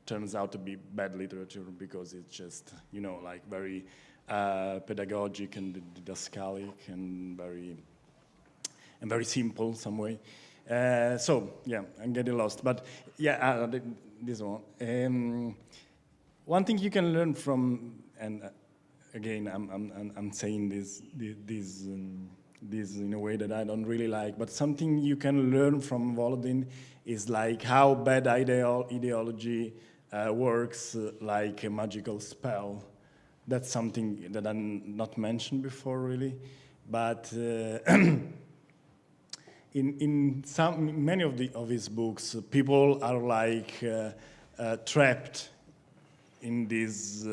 turns out to be bad literature because it's just, you know, like very pedagogic and didascalic and very simple some way. So yeah, I'm getting lost, but yeah, this one. One thing you can learn from, and again, I'm saying this in a way that I don't really like, but something you can learn from Volodin is like how bad ideology works like a magical spell. That's something that I'm not mentioned before really, but in many of his books, people are like trapped in these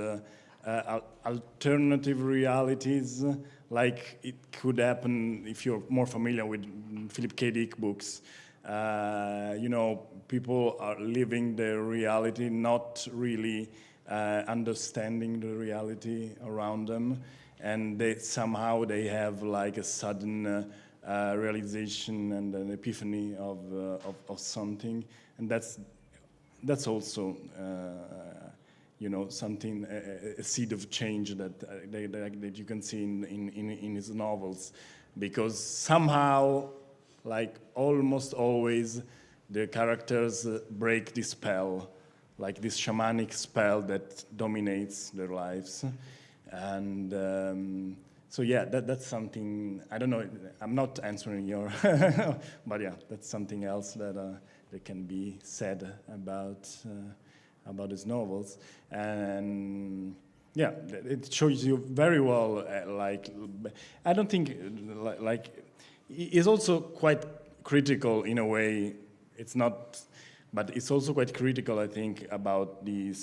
alternative realities, like it could happen if you're more familiar with Philip K. Dick books. You know, people are living their reality, not really understanding the reality around them, and they somehow have like a sudden realization and an epiphany of something, and that's also you know, something, a seed of change that you can see in his novels, because somehow, like almost always, the characters break this spell, like this shamanic spell that dominates their lives, and so yeah, that's something. I don't know. I'm not answering your, but yeah, that's something else that can be said about his novels, and yeah, it shows you very well. Like, I don't think like it's also quite critical in a way. It's not, but it's also quite critical, I think, about the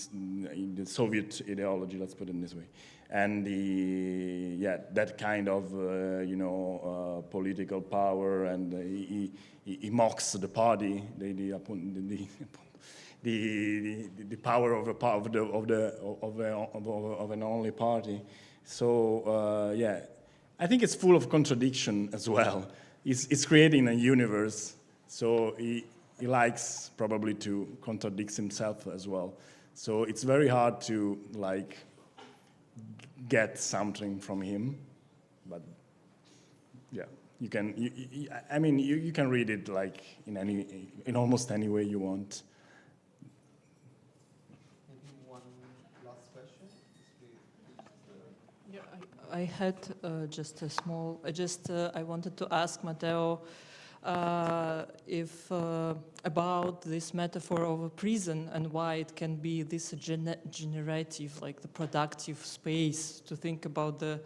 Soviet ideology. Let's put it this way, and that kind of political power, and he mocks the party, the power of an only party. So yeah, I think it's full of contradiction as well. It's creating a universe, so he likes probably to contradict himself as well. So it's very hard to like get something from him, but yeah, you can. I mean, you can read it like in almost any way you want. I had just a small. I wanted to ask Matteo if about this metaphor of a prison and why it can be this generative, like the productive space to think about the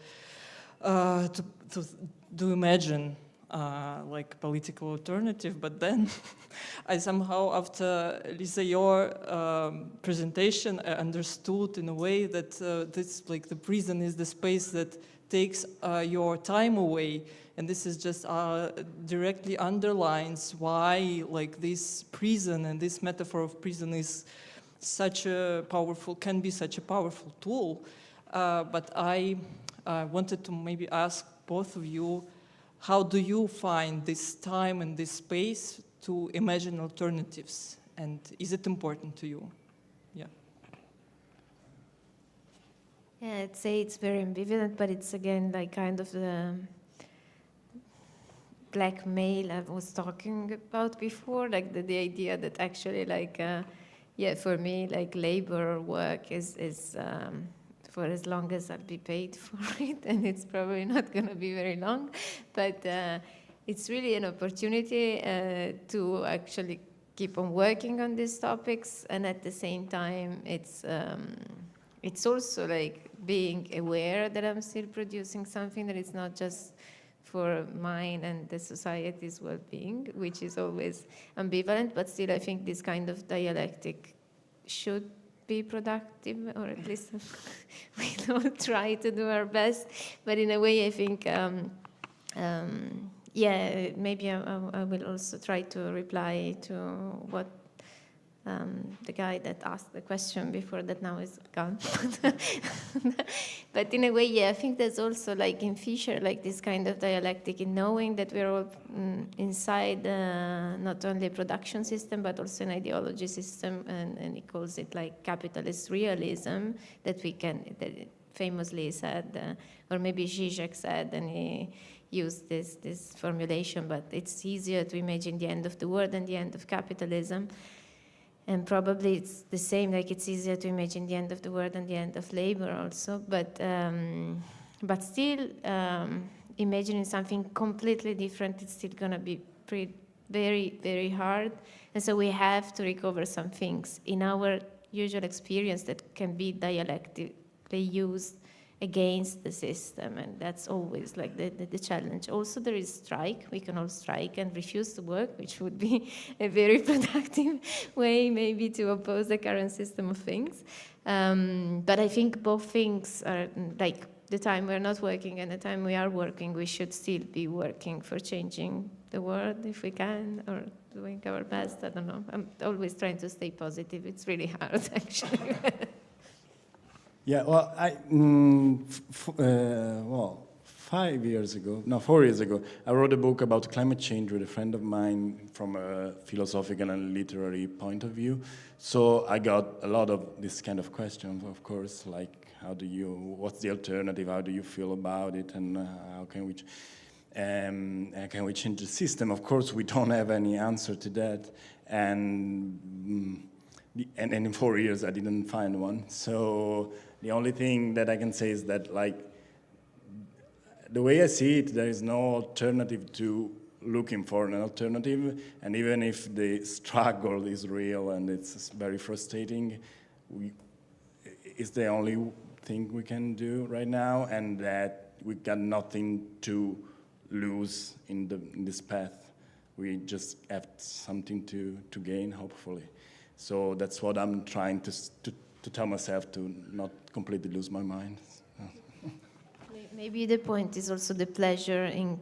to imagine like political alternative. But then I somehow, after Elisa, your presentation, I understood in a way that this, like the prison is the space that takes your time away, and this is just directly underlines why like this prison and this metaphor of prison is such a powerful, can be such a powerful tool. But I wanted to maybe ask both of you, how do you find this time and this space to imagine alternatives? And is it important to you? Yeah. Yeah, I'd say it's very ambivalent, but it's again like kind of the blackmail I was talking about before, like the idea that actually like, yeah, for me, like labor work is for as long as I'll be paid for it, and it's probably not going to be very long, but it's really an opportunity to actually keep on working on these topics, and at the same time, it's also like being aware that I'm still producing something that is not just for mine and the society's well-being, which is always ambivalent, but still I think this kind of dialectic should be productive, or at least we all try to do our best. But in a way, I think, yeah, maybe I will also try to reply to what the guy that asked the question before that now is gone. But in a way, yeah, I think there's also like in Fisher, like this kind of dialectic in knowing that we're all inside not only a production system, but also an ideology system, and he calls it like capitalist realism, that we can, that famously said, or maybe Zizek said, and he used this formulation, but it's easier to imagine the end of the world than the end of capitalism. And probably it's the same, like it's easier to imagine the end of the world than the end of labor also, but still imagining something completely different, it's still gonna be very, very hard. And so we have to recover some things in our usual experience that can be dialectically used against the system, and that's always like the challenge. Also, there is strike. We can all strike and refuse to work, which would be a very productive way maybe to oppose the current system of things. But I think both things are, like the time we're not working and the time we are working, we should still be working for changing the world if we can, or doing our best. I don't know. I'm always trying to stay positive. It's really hard, actually. Yeah, well, 4 years ago, I wrote a book about climate change with a friend of mine from a philosophical and literary point of view. So I got a lot of this kind of questions, of course, like what's the alternative? How do you feel about it? And how can we change the system? Of course, we don't have any answer to that. And in 4 years, I didn't find one. So the only thing that I can say is that, like, the way I see it, there is no alternative to looking for an alternative. And even if the struggle is real and it's very frustrating, it's the only thing we can do right now, and that we got nothing to lose in this path. We just have something to gain, hopefully. So that's what I'm trying to tell myself, to not completely lose my mind. Maybe the point is also the pleasure in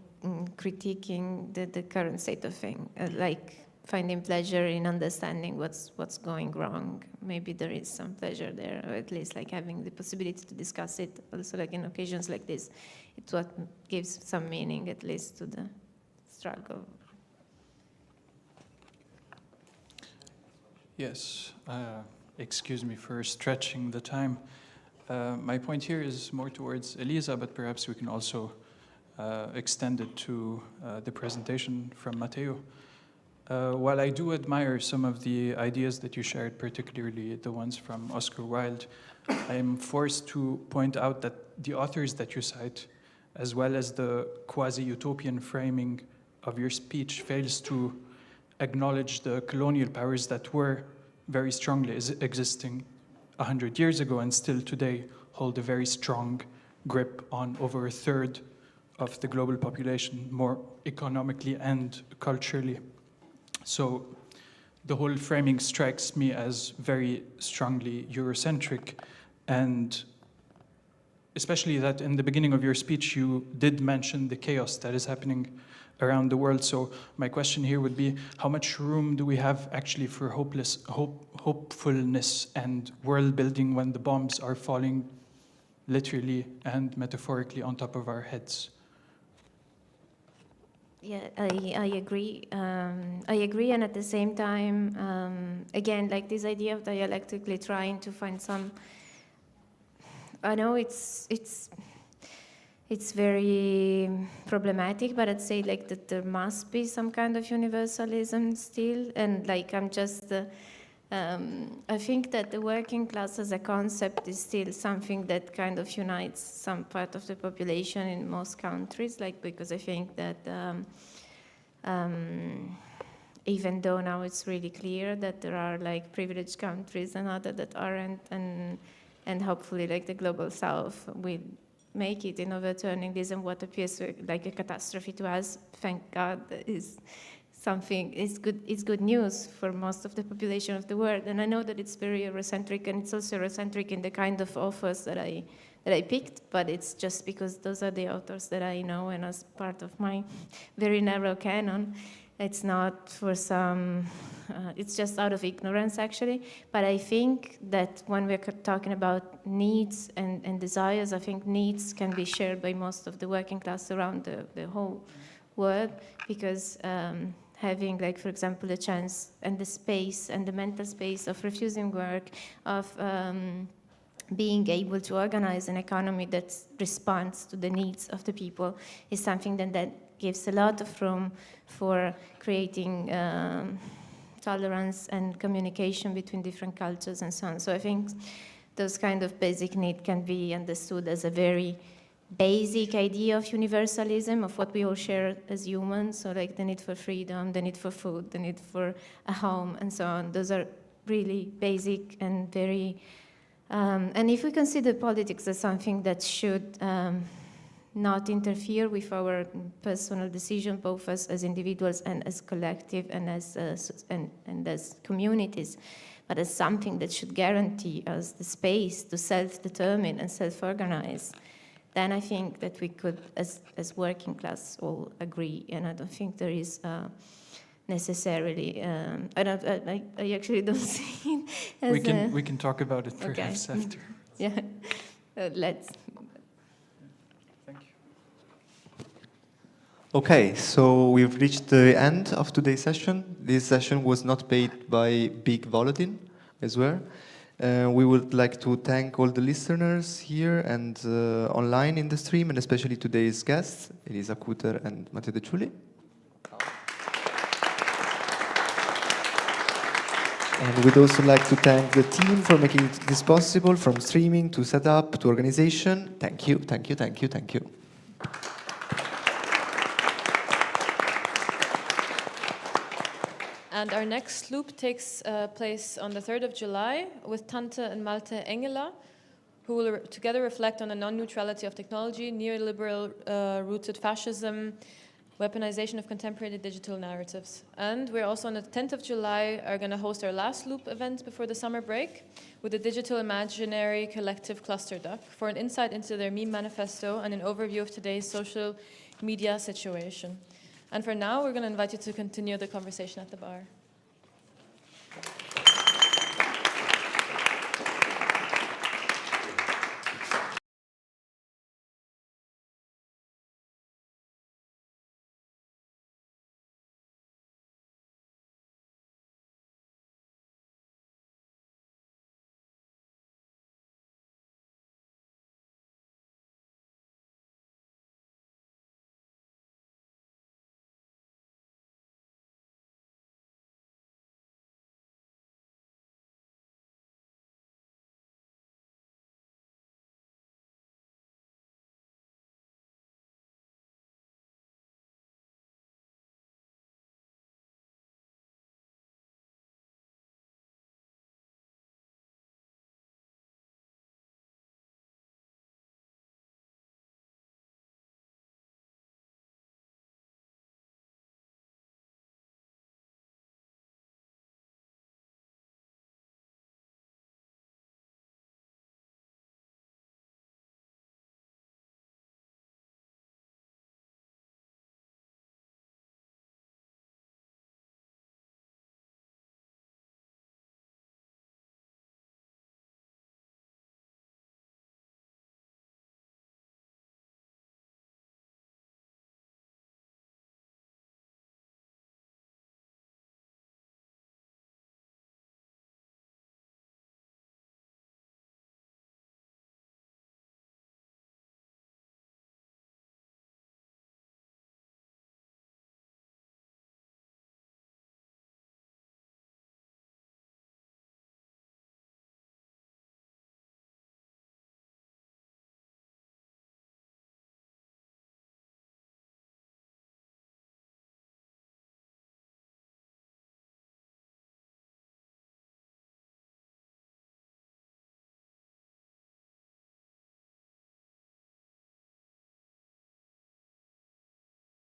critiquing the current state of things, like finding pleasure in understanding what's going wrong. Maybe there is some pleasure there, or at least like having the possibility to discuss it. Also, like in occasions like this, it's what gives some meaning, at least, to the struggle. Yes, excuse me for stretching the time. My point here is more towards Elisa, but perhaps we can also extend it to the presentation from Matteo. While I do admire some of the ideas that you shared, particularly the ones from Oscar Wilde, I am forced to point out that the authors that you cite, as well as the quasi-utopian framing of your speech, fails to acknowledge the colonial powers that were very strongly existing 100 years ago and still today hold a very strong grip on over a third of the global population, more economically and culturally. So the whole framing strikes me as very strongly Eurocentric, and especially that in the beginning of your speech you did mention the chaos that is happening around the world. So my question here would be, how much room do we have actually for hopefulness and world building when the bombs are falling literally and metaphorically on top of our heads? Yeah, I agree. I agree, and at the same time, again, like this idea of dialectically trying to find some. I know it's very problematic, but I'd say like that there must be some kind of universalism still, and like I'm just. I think that the working class as a concept is still something that kind of unites some part of the population in most countries, like, because I think that even though now it's really clear that there are like privileged countries and others that aren't, and hopefully like the global south will make it in overturning this, and what appears like a catastrophe to us, thank God, is something, it's good news for most of the population of the world. And I know that it's very Eurocentric, and it's also Eurocentric in the kind of authors that I picked, but it's just because those are the authors that I know and as part of my very narrow canon. It's not for some, it's just out of ignorance actually. But I think that when we're talking about needs and desires, I think needs can be shared by most of the working class around the whole world, because having, like, for example, the chance and the space and the mental space of refusing work, of being able to organize an economy that responds to the needs of the people is something that gives a lot of room for creating tolerance and communication between different cultures and so on. So I think those kind of basic needs can be understood as a very basic idea of universalism, of what we all share as humans. So like the need for freedom, the need for food, the need for a home, and so on. Those are really basic and very... and if we consider politics as something that should not interfere with our personal decision, both as individuals and as collective and as communities, but as something that should guarantee us the space to self-determine and self-organize, then I think that we could, as working class, all agree. And I don't think there is necessarily. I actually don't see it as we can talk about it perhaps after. Yeah, let's. Okay, so we've reached the end of today's session. This session was not paid by Big Volodin, as well. We would like to thank all the listeners here and online in the stream, and especially today's guests, Elisa Cuter and Matteo De Giuli. And we'd also like to thank the team for making this possible, from streaming to setup to organization. Thank you, thank you, thank you, thank you. And our next loop takes place on the 3rd of July with Tante and Malte Engela, who will together reflect on the non-neutrality of technology, neoliberal rooted fascism, weaponization of contemporary digital narratives. And we're also on the 10th of July are going to host our last loop event before the summer break with the Digital Imaginary Collective Cluster Duck for an insight into their meme manifesto and an overview of today's social media situation. And for now, we're going to invite you to continue the conversation at the bar.